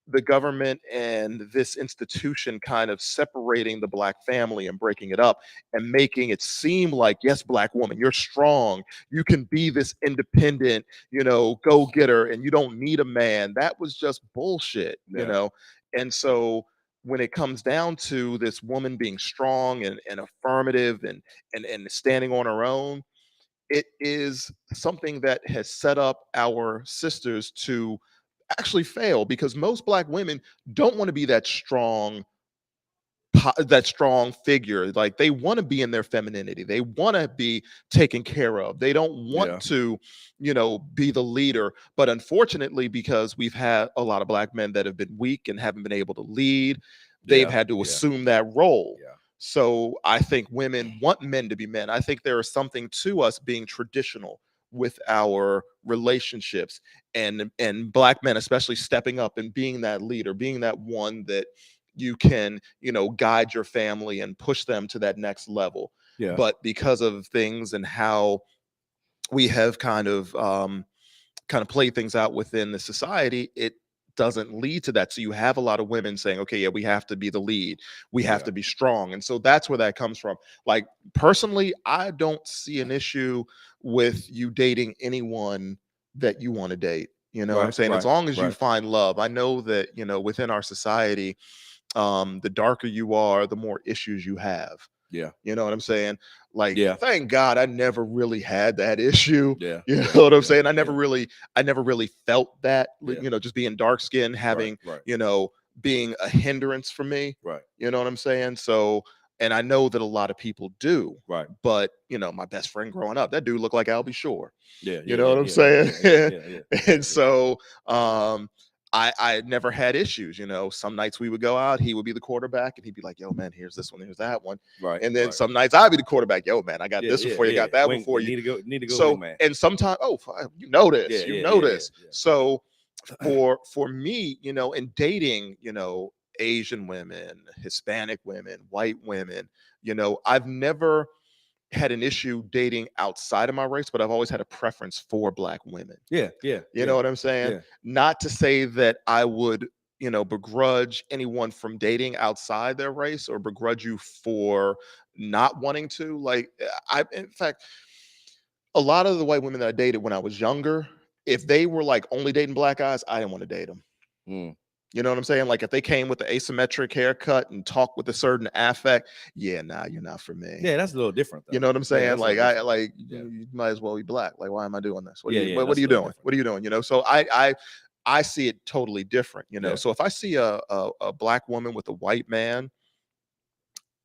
the government and this institution kind of separating the black family and breaking it up and making it seem like, yes, black woman, you're strong. You can be this independent, go-getter, and you don't need a man. That was just bullshit, And so when it comes down to this woman being strong and affirmative and standing on her own, it is something that has set up our sisters to actually fail because most Black women don't want to be that strong figure. Like they want to be in their femininity. They want to be taken care of. They don't want to, be the leader. But unfortunately, because we've had a lot of Black men that have been weak and haven't been able to lead, they've had to assume that role. So I think women want men to be men. I think there is something to us being traditional with our relationships, and Black men especially stepping up and being that leader, being that one that you can, guide your family and push them to that next level. But because of things and how we have kind of played things out within the society, it doesn't lead to that. So you have a lot of women saying, okay, yeah, we have to be the lead. We have to be strong. And so that's where that comes from. Like, personally, I don't see an issue with you dating anyone that you want to date. You know what I'm saying? As long as you find love. I know that, within our society, the darker you are, the more issues you have. You know what I'm saying? Like, thank God I never really had that issue. You know what I'm saying? I never really felt that, just being dark skinned, having, being a hindrance for me. You know what I'm saying? So, and I know that a lot of people do. But, my best friend growing up, that dude looked like Albie Shore. You know what I'm saying? And so, I never had issues. Some nights we would go out, he would be the quarterback, and he'd be like, yo, man, here's this one, here's that one. And then some nights I'd be the quarterback. Yo, man, I got this one for you, got that one for you. Need to go so, man. And sometimes, you know this. So for me, in dating, Asian women, Hispanic women, white women, I've never had an issue dating outside of my race, but I've always had a preference for Black women. You know what I'm saying? Not to say that I would, begrudge anyone from dating outside their race or begrudge you for not wanting to. Like, in fact, a lot of the white women that I dated when I was younger, if they were like only dating Black guys, I didn't want to date them. You know what I'm saying? Like, if they came with the asymmetric haircut and talk with a certain affect, you're not for me. That's a little different, though. You know what I'm saying? Like, you might as well be Black. Like, why am I doing this? What are you doing? Different. What are you doing? So I see it totally different. So if I see a Black woman with a white man,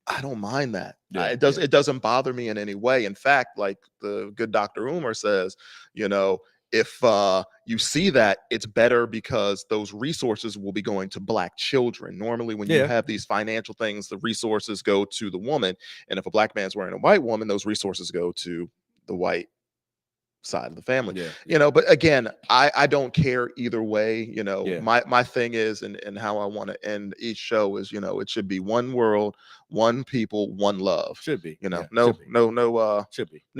I don't mind that. It doesn't bother me in any way. In fact, like the good Dr. Umar says, if you see that, it's better because those resources will be going to Black children. Normally, when you have these financial things, the resources go to the woman. And if a Black man's wearing a white woman, those resources go to the white side of the family. But again, I don't care either way. My thing is, and how I want to end each show is, it should be one world, one people, one love. Should be. No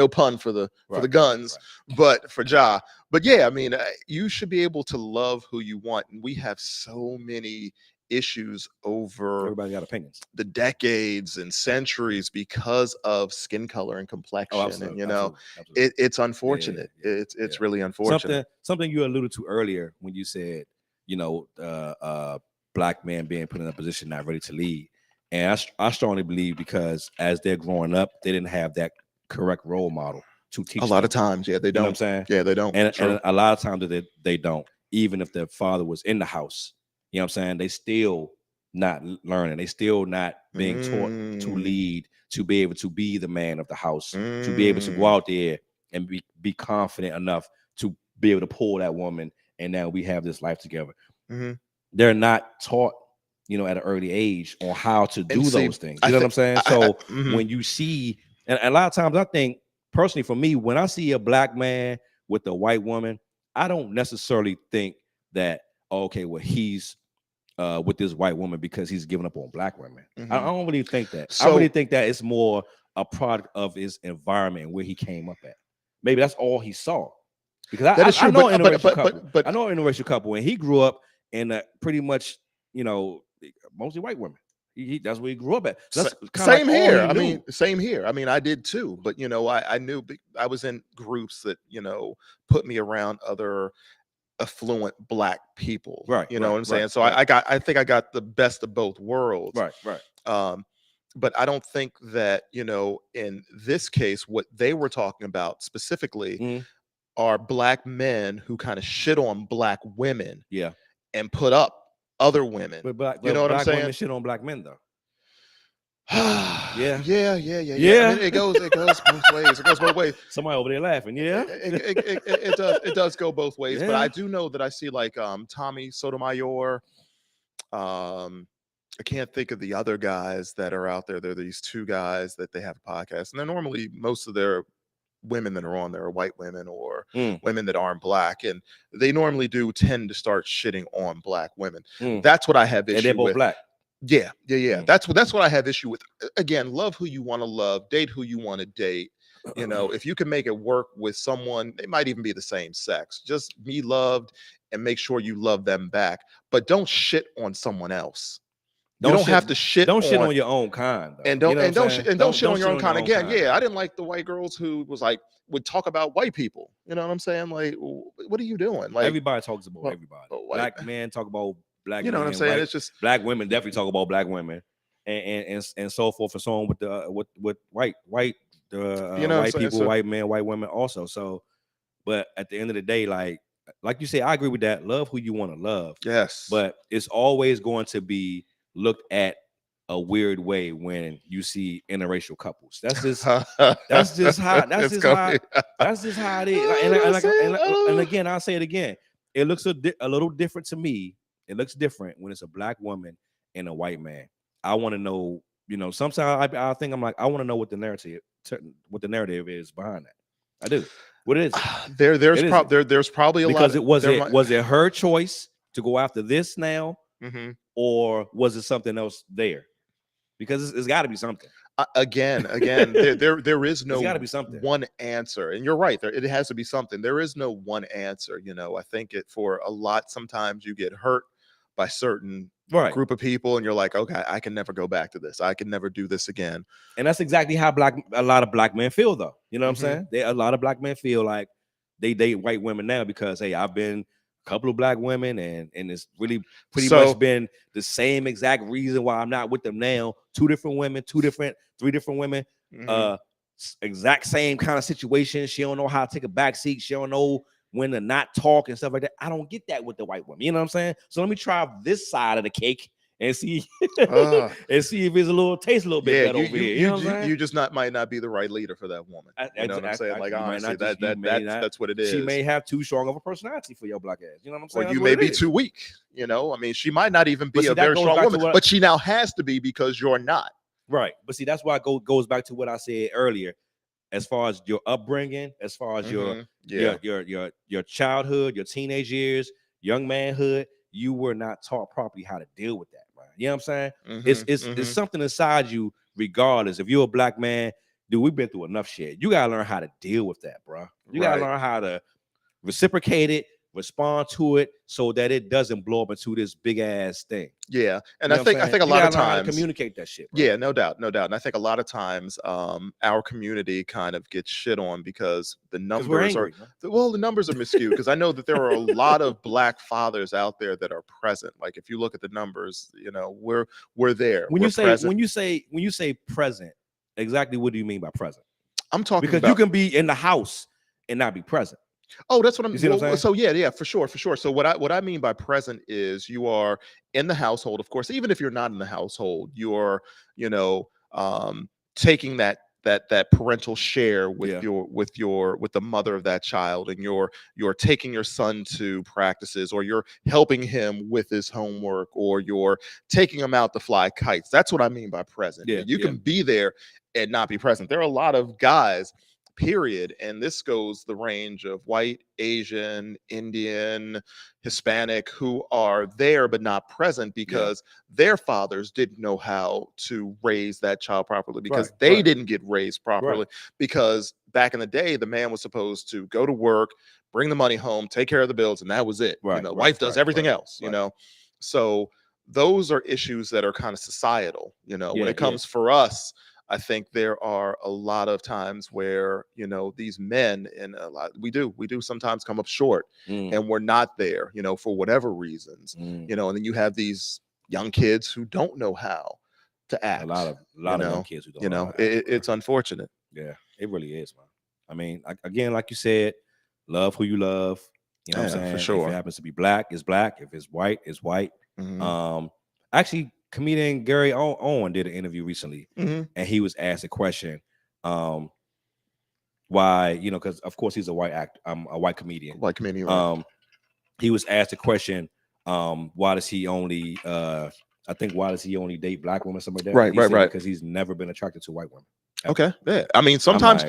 pun for the guns, but for Ja. But you should be able to love who you want. And we have so many issues over everybody got opinions, the decades and centuries, because of skin color and complexion. Absolutely. It's unfortunate. It's really unfortunate. Something you alluded to earlier when you said, Black men being put in a position not ready to lead. And I strongly believe because as they're growing up, they didn't have that correct role model to teach. A lot of times, they don't. You know what I'm saying? Yeah, they don't. And a lot of times they don't. Even if their father was in the house, you know what I'm saying? They still not learning. They still not being taught to lead, to be able to be the man of the house, to be able to go out there and be confident enough to be able to pull that woman. And now we have this life together. They're not taught, at an early age on how to do those things. You know what I'm saying? So when you see, and a lot of times I think personally for me, when I see a Black man with a white woman, I don't necessarily think that, okay, well, he's with this white woman because he's giving up on Black women. I don't really think that. I really think that it's more a product of his environment and where he came up at. Maybe that's all he saw. Because I know an interracial couple, and he grew up in pretty much, mostly white women. That's where he grew up at. So that's same here. Same here. I did too. But I knew I was in groups that put me around other affluent Black people. You know what I'm saying? So I think I got the best of both worlds. But I don't think that in this case, what they were talking about specifically are black men who kind of shit on black women, and put up other women. But you know what I'm saying? Women shit on black men though. yeah. I mean, it goes both ways. It goes both ways. Somebody over there laughing. Yeah, it does go both ways. Yeah. But I do know that I see like Tommy Sotomayor. I can't think of the other guys that are out there. There are these two guys that they have a podcast, and they're normally, most of their women that are on there are white women or women that aren't black, and they normally do tend to start shitting on black women. That's what I have issue and they're both with. Black. Yeah. That's what I have issue with. Again, love who you want to love, date who you want to date. You know, if you can make it work with someone, they might even be the same sex. Just be loved and make sure you love them back. But don't shit on someone else. You don't have to shit. Don't shit on your own kind. Though. And don't shit on your own kind. Again, yeah, I didn't like the white girls who was like would talk about white people. You know what I'm saying? Like, what are you doing? Like, everybody talks about everybody. Black men talk about black. You know what I'm saying? White, it's just black women definitely talk about black women, and so forth and so on with the with white white people, white men, white women also. So, but at the end of the day, like you say, I agree with that. Love who you want to love. Yes, but it's always going to be looked at a weird way when you see interracial couples. That's just how it is. And again, I'll say it again. It looks a little different to me. It looks different when it's a black woman and a white man. I want to know, sometimes I think I'm like, I want to know what the narrative is behind that. I do. What it is. There's probably a because lot. Was it her choice to go after this now? Mm-hmm. Or was it something else there? Because it's got to be something. Again, there is no gotta be something. One answer, and you're right. It has to be something. There is no one answer. I think for a lot, sometimes you get hurt by certain group of people, and you're like, okay, I can never go back to this. I can never do this again. And that's exactly how a lot of black men feel, though. You know what I'm saying? A lot of black men feel like they date white women now because, hey, I've been couple of black women and it's really pretty much been the same exact reason why I'm not with them now. Three different women, exact same kind of situation. She don't know how to take a back seat. She don't know when to not talk and stuff like that. I don't get that with the white women. You know what I'm saying? So let me try this side of the cake and see if it's a little taste a little bit better over here. You know what I'm saying? You just might not be the right leader for that woman. You know what I'm saying? Like, honestly, that's what it is. She may have too strong of a personality for your black ass. You know what I'm saying? Or you may be too weak. I mean, she might not even be a very strong woman, but she now has to be because you're not. Right. But see, that's why it goes back to what I said earlier, as far as your upbringing, as far as your childhood, your teenage years, young manhood, you were not taught properly how to deal with that. You know what I'm saying? It's something inside you, regardless. If you're a black man, dude, we've been through enough shit. You gotta learn how to deal with that, bro. You gotta learn how to reciprocate it, respond to it, so that it doesn't blow up into this big ass thing. Yeah, and I think a lot of times communicate that shit. Bro. Yeah, no doubt. And I think a lot of times our community kind of gets shit on because the numbers are the numbers are miscued. Because I know that there are a lot of black fathers out there that are present. Like if you look at the numbers, we're there. When you say present, exactly what do you mean by present? I'm talking because you can be in the house and not be present. Oh, that's what I'm saying. So yeah, for sure. So what I mean by present is you are in the household, of course. Even if you're not in the household, you're taking that parental share with the mother of that child, and you're taking your son to practices, or you're helping him with his homework, or you're taking him out to fly kites. That's what I mean by present. Yeah, you can be there and not be present. There are a lot of guys, period, and this goes the range of white, Asian, Indian, Hispanic, who are there but not present because their fathers didn't know how to raise that child properly, because they didn't get raised properly, because back in the day the man was supposed to go to work, bring the money home, take care of the bills, and that was it. Wife does everything else. So those are issues that are kind of societal. When it comes for us, I think there are a lot of times where, these men, and we do sometimes come up short, and we're not there, for whatever reasons, and then you have these young kids who don't know how to act. A lot of young kids who don't know. It's unfortunate. Yeah, it really is, man. I mean, again, like you said, Love who you love. You know what I'm saying? For sure. If it happens to be black, it's black. If it's white, it's white. Mm-hmm. Actually, comedian Gary Owen did an interview recently, and he was asked a question, why, you know, because of course he's a white actor, a white comedian. White comedian. Right. He was asked a question, why does he only why does he only date black women, something like that? Right. Because he's never been attracted to white women. Okay. Yeah. I mean, sometimes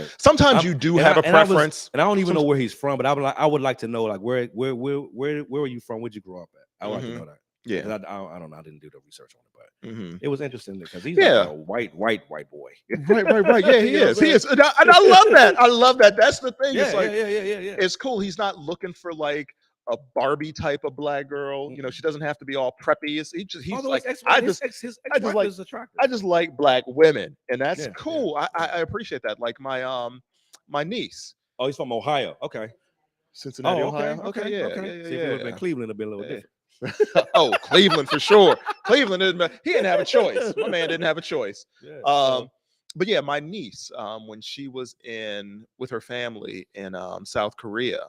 you do have a preference. And I don't even know where he's from, but I would like to know, like, where were you from? Where'd you grow up at? I would like to know that. Yeah. I don't know. I didn't do the research on it, but it was interesting because he's like a white boy. Right. Yeah, he is. He is. And I love that. I love that. That's the thing. It's like, it's cool. He's not looking for like a Barbie type of black girl. You know, she doesn't have to be all preppy. He's like, I just like black women, and that's cool. Yeah. I appreciate that. Like my niece. Oh, he's from Ohio. Okay. Cincinnati, Ohio. Okay. Yeah. See, if it would have been Cleveland, it'd been a little different. Oh, Cleveland for sure. Cleveland he didn't have a choice. My man didn't have a choice. But yeah, my niece, when she was with her family in South Korea,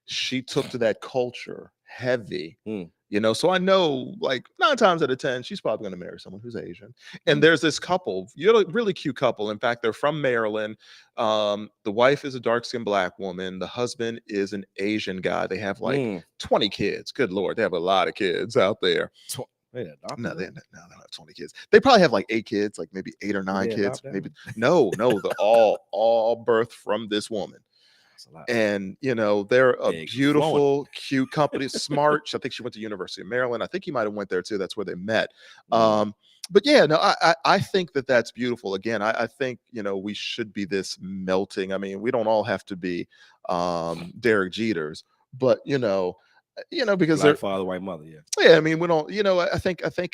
she took to that culture heavy. You know, so I know like 9 times out of 10, she's probably going to marry someone who's Asian. And there's this couple, really cute couple. In fact, they're from Maryland. The wife is a dark-skinned black woman. The husband is an Asian guy. They have like 20 kids. Good Lord, they have a lot of kids out there. No, they don't have 20 kids. They probably have like 8 kids, like maybe 8 or 9 kids. Maybe no, they're all birthed from this woman. And you know, they're a beautiful, cute company, smart. I think she went to University of Maryland. I think he might have went there too. That's where they met. But yeah, no, I think that's beautiful. Again, I think, you know, we should be this melting. I mean, we don't all have to be Derek Jeters, but you know, because black father, white mother. Yeah. I mean, we don't. You know, I think there's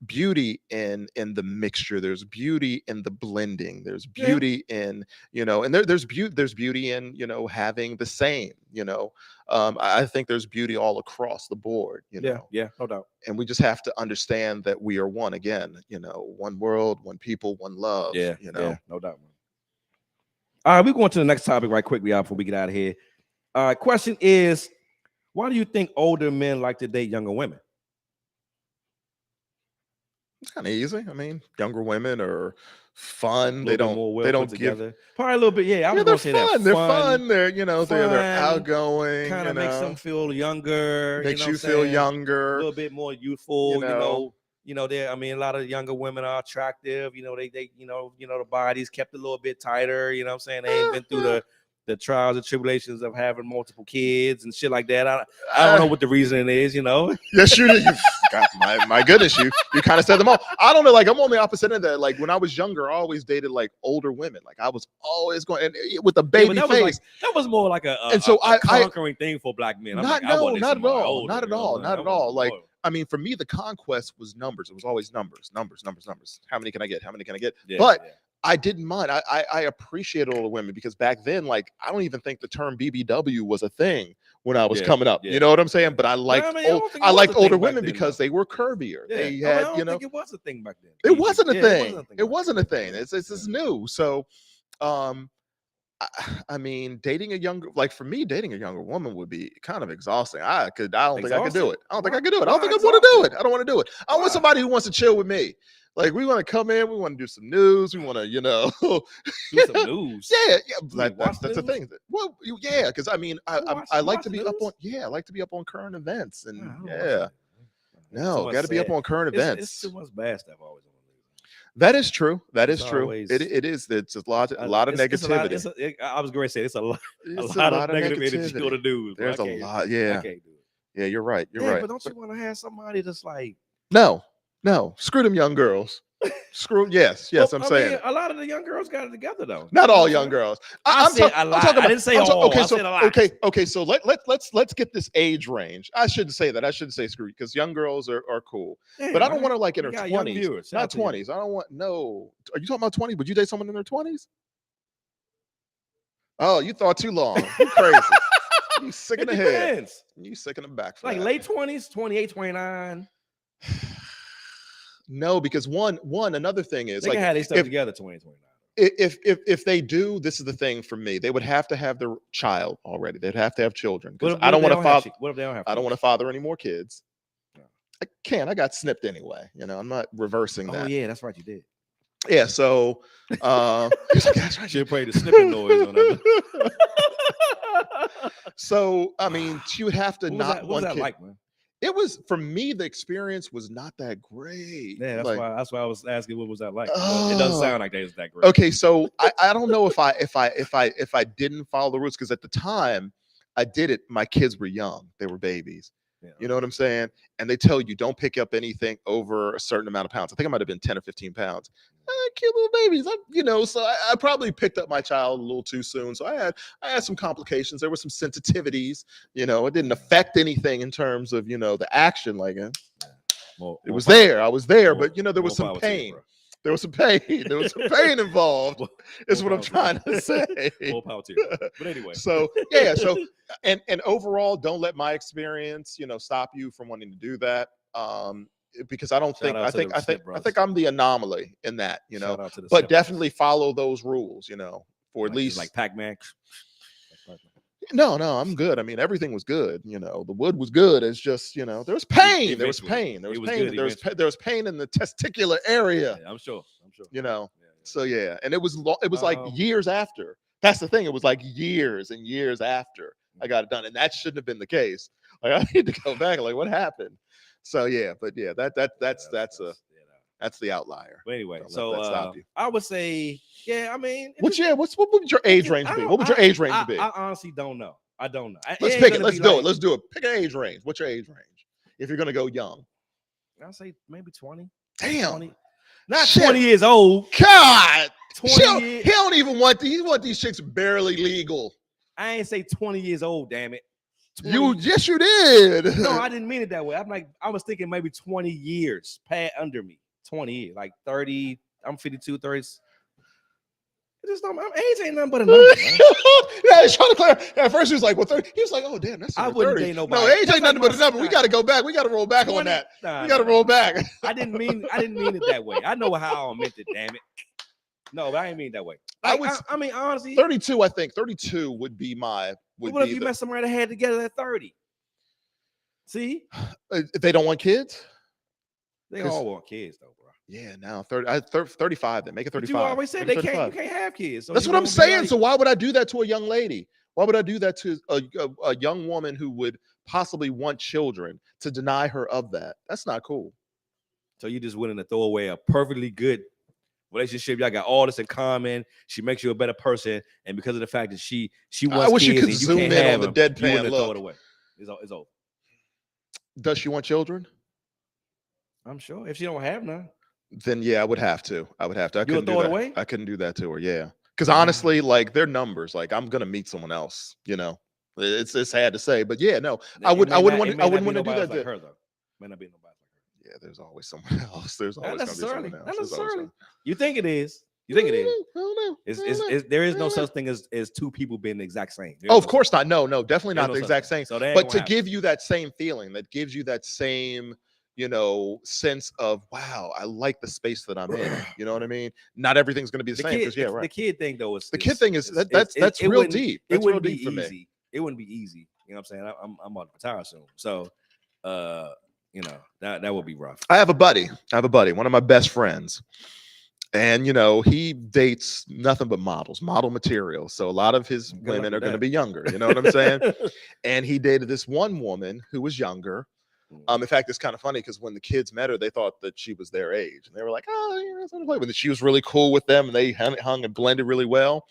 beauty in the mixture. There's beauty in the blending. There's beauty in, you know, and there's beauty in, you know, having the same, you know. I think there's beauty all across the board, you know. Yeah, no doubt. And we just have to understand that we are one again, you know, one world, one people, one love. Yeah, you know. Yeah, no doubt, man. All right, we're going to the next topic right quickly before we get out of here. Question is, why do you think older men like to date younger women? It's kind of easy. I mean, younger women are fun. They don't together. Probably a little bit. Yeah, I was gonna say fun. that. They're fun. They're, you know, they're outgoing. Kind of makes them feel younger. Makes you feel younger. A little bit more youthful. You know, I mean, a lot of younger women are attractive. You know, they you know, the bodies kept a little bit tighter. You know what I'm saying? They ain't been through the trials and tribulations of having multiple kids and shit like that. I don't know what the reason is, you know. Yes, you did. God, my goodness, you kind of said them all. I don't know. Like, I'm on the opposite end of that. Like, when I was younger, I always dated like older women. Like, I was always going with a baby face. That was more like a conquering thing for black men. Not at all. Like, I mean, for me, the conquest was numbers. It was always numbers. How many can I get? Yeah, but I didn't mind. I appreciated older women because back then, like, I don't even think the term BBW was a thing when I was coming up. You know what I'm saying? But I liked older women because they were curvier. Yeah. They had, I don't think it was a thing back then. It wasn't a thing. It wasn't a thing. It's new. So, I mean, dating a younger woman would be kind of exhausting. I don't think I could do it. I don't think I could do it. I don't think I want to do it. I don't want to do it. I want somebody who wants to chill with me. Like, we want to come in, we want to do some news, we want to, you know, do some news. That's the thing. Well, yeah, because I mean, I like to be up on I like to be up on current events, and got to be up on current events. It's too much bad stuff always on the news. That is true. That is true. It is. It's a lot of negativity. I was going to say it's a lot of negative energy on the news. There's a lot. Yeah. I can't do it. Yeah, you're right. You're right. But don't you want to have somebody that's like No, screw them young girls. Yes, I'm saying. Mean, a lot of the young girls got it together though. Not all young girls. I'm talking about, I didn't say all. Okay, I said a lot. Okay. So let's get this age range. I shouldn't say that. I shouldn't say screw, because young girls are cool. Yeah, but I don't want her like in her 20s. Not 20s. I don't want. No. Are you talking about 20? Would you date someone in their 20s? Oh, you thought too long. You crazy. You sick in the head. You sick in the back. Like late 20s, 28, 29. No, because one another thing is they can have their stuff together 2029. if they do, this is the thing for me. They would have to have their child already. They'd have to have children. Because I don't want to father. What if they don't have? I don't want to father any more kids. I can't. I got snipped anyway. I'm not reversing that. Oh yeah, that's right. You did. Yeah. So, should play the snipping noise on that. So, I mean, she would have to what was that like, man? It was, for me, the experience was not that great. Yeah, that's why I was asking what was that like. It doesn't sound like that that great. Okay, so I don't know if I didn't follow the rules, because at the time I did it, my kids were young, they were babies. Yeah. You know what I'm saying? And they tell you don't pick up anything over a certain amount of pounds. I think I might have been 10 or 15 pounds. Cute little babies. So I probably picked up my child a little too soon. So I had some complications. There were some sensitivities. It didn't affect anything in terms of the action. Like it was there. I was there, but there was some pain. There was some pain. There was some pain involved. Is what I'm trying to say. More power to you. But anyway. So yeah. So and overall, don't let my experience, stop you from wanting to do that. Because I don't think I think I'm the anomaly in that, but definitely follow those rules, for at least like Pac-Man. No, I'm good. I mean, everything was good. The wood was good. It's just, there was pain. There was pain. There was pain in the testicular area. Yeah, I'm sure. So yeah, and it was like years after. That's the thing. It was like years and years after I got it done, and that shouldn't have been the case. Like I need to go back. Like what happened? So yeah, but yeah, that's the outlier. But anyway, so I would say, yeah, I mean, what would your age range be? What would your age range be? I honestly don't know. I don't know. Let's pick it. Let's do it. Let's do it. Pick an age range. What's your age range? If you're gonna go young, I'll say maybe 20. Damn, 20. Not 20 years old. God, 20 years. He don't even want these. He want these chicks barely legal. I ain't say 20 years old. Damn it. 20. Yes, you did. No, I didn't mean it that way. I was thinking maybe 20 years past under me. 20 years, like 30. I'm 52, 30. Age ain't nothing but a number. Yeah, he's trying to clarify. At first, he was like, well, 30. He was like, oh, damn, that's 30. I wouldn't date nobody. No, age ain't nothing but a number. We got to go back. We got to roll back 20, on that. We got to roll back. I didn't mean it that way. I know how I meant it, damn it. No, but I didn't mean it that way. I mean, honestly. 32, I think. 32 would be my. What if you met somebody that had together at 30? See? If they don't want kids? They all want kids, though, bro. Yeah, now 35. Then make it 35. But you always said you can't have kids. So that's what I'm saying. Like, so why would I do that to a young lady? Why would I do that to a young woman who would possibly want children, to deny her of that? That's not cool. So you just willing to throw away a perfectly good relationship? Y'all got all this in common. She makes you a better person, and because of the fact that she wants I wish kids you could zoom in on the deadpan look. Throw it away. It's over. Does she want children? I'm sure. If she don't have none, then yeah, I would have to. I couldn't throw it away. I couldn't do that to her. Yeah, because honestly, like their numbers, like I'm gonna meet someone else. It's sad to say, but yeah, no, I wouldn't want to do that. Like her though. May not be nobody like her. Yeah, there's always someone else. There's always gonna be someone else. Not necessarily. You think it is? You think it is? I don't know. There is no such thing as two people being the exact same. Of course not. No, definitely not the exact same. So but to give you that same feeling, that gives you that same, sense of, wow, I like the space that I'm in. You know what I mean? Not everything's going to be the same. The kid thing though is that's real deep. It wouldn't be easy. It wouldn't be easy. You know what I'm saying? I'm about to retire soon, so that would be rough. I have a buddy, one of my best friends. And, he dates nothing but model material. So a lot of his women are going to be younger. You know what I'm saying? And he dated this one woman who was younger. In fact, it's kind of funny because when the kids met her, they thought that she was their age. And they were like, oh, that's something to play with. She was really cool with them. And they hung and blended really well.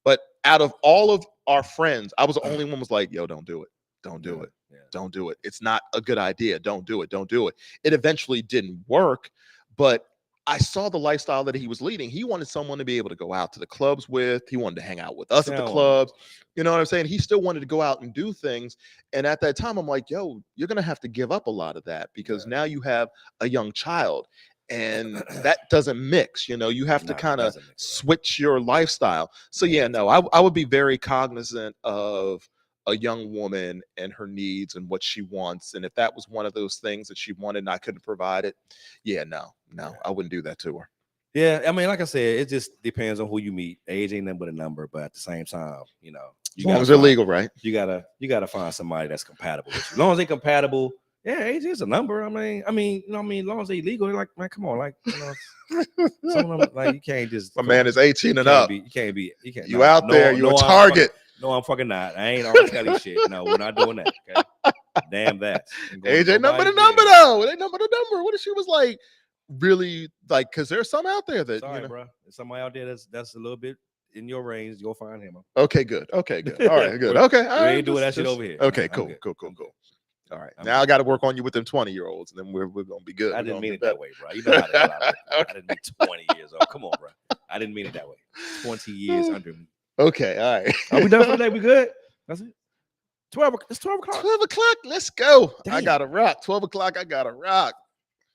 But out of all of our friends, I was the only one who was like, yo, don't do it. Don't do it. Yeah. Don't do it. It's not a good idea. Don't do it. Don't do it. It eventually didn't work. But I saw the lifestyle that he was leading. He wanted someone to be able to go out to the clubs with. He wanted to hang out with us at the clubs. You know what I'm saying? He still wanted to go out and do things. And at that time, I'm like, yo, you're going to have to give up a lot of that because now you have a young child and that doesn't mix. You have to kind of switch your lifestyle. So yeah, no, I would be very cognizant of a young woman and her needs and what she wants. And if that was one of those things that she wanted and I couldn't provide it, yeah, no, I wouldn't do that to her. Yeah, I mean, like I said, it just depends on who you meet. Age ain't nothing but a number, but at the same time, you know, as long as they're legal, right? You gotta find somebody that's compatible with you. As long as they're compatible, yeah, age is a number. I mean, you know, as long as they legal, they're like, man, come on, like, you know, some of them, like, you can't just. My man is 18 and up. You can't. You out there? You a target? I'm fucking not. I ain't R. Kelly shit. No, we're not doing that. Okay? Damn that. Age ain't number the number though. It ain't number the number. What if she was like really like? Because there's some out there that sorry, bro. There's somebody out there that's a little bit in your range. You'll find him. Okay, good. All right, good. Okay, all we right. ain't doing that shit over here. Okay, cool. All right, now I got to work on you with them 20-year-olds, and then we're gonna be good. I didn't mean it that way, bro. You know how that I didn't mean 20 years old. Come on, bro. I didn't mean it that way. 20 years under me. Okay, all right. Are we done for today? We good? That's it. 12. It's 12 o'clock. 12 o'clock. Let's go. Damn. I gotta rock. 12 o'clock. I gotta rock.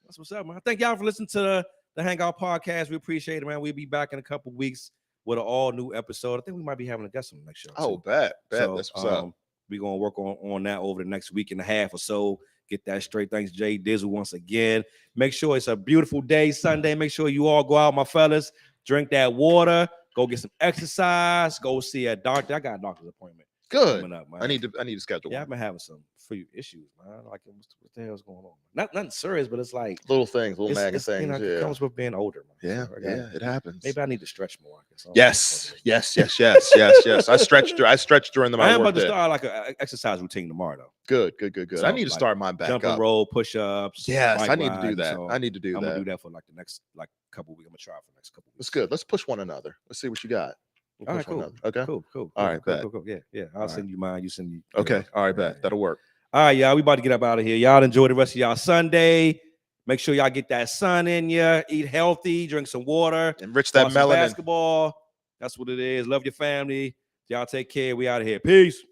That's what's up, man. Thank y'all for listening to the Hangout Podcast. We appreciate it, man. We'll be back in a couple weeks with an all new episode. I think we might be having a guest on the next show. Oh, bet. So, that's what's up. We're gonna work on that over the next week and a half or so. Get that straight. Thanks, Jay Dizzle, once again. Make sure it's a beautiful day, Sunday. Make sure you all go out, my fellas. Drink that water. Go get some exercise. Go see a doctor. I got a doctor's appointment. Good. Coming up, man. I need to schedule. Yeah, one. I've been having some few issues, man. Like, what the hell's going on? Nothing serious, but it's like little things, little nagging things. You know, it comes with being older, man. Yeah, it happens. Maybe I need to stretch more. Yes. I stretched during the. I am about to start like an exercise routine tomorrow, though. Good. So, I need to start my back jump up. and roll, push-ups. Yes, I need to do that. So I need to do that. I'm gonna do that for like the next couple weeks. I'm gonna try for the next couple weeks. That's good. Let's push one another. Let's see what you got. All right, cool. Okay. Cool. All right, bet. Cool. Yeah. I'll send you mine. You send me. Okay. All right, bet. That'll work. All right, y'all. We about to get up out of here. Y'all enjoy the rest of y'all Sunday. Make sure y'all get that sun in you. Eat healthy. Drink some water. Enrich that melanin. Basketball. That's what it is. Love your family. Y'all take care. We out of here. Peace.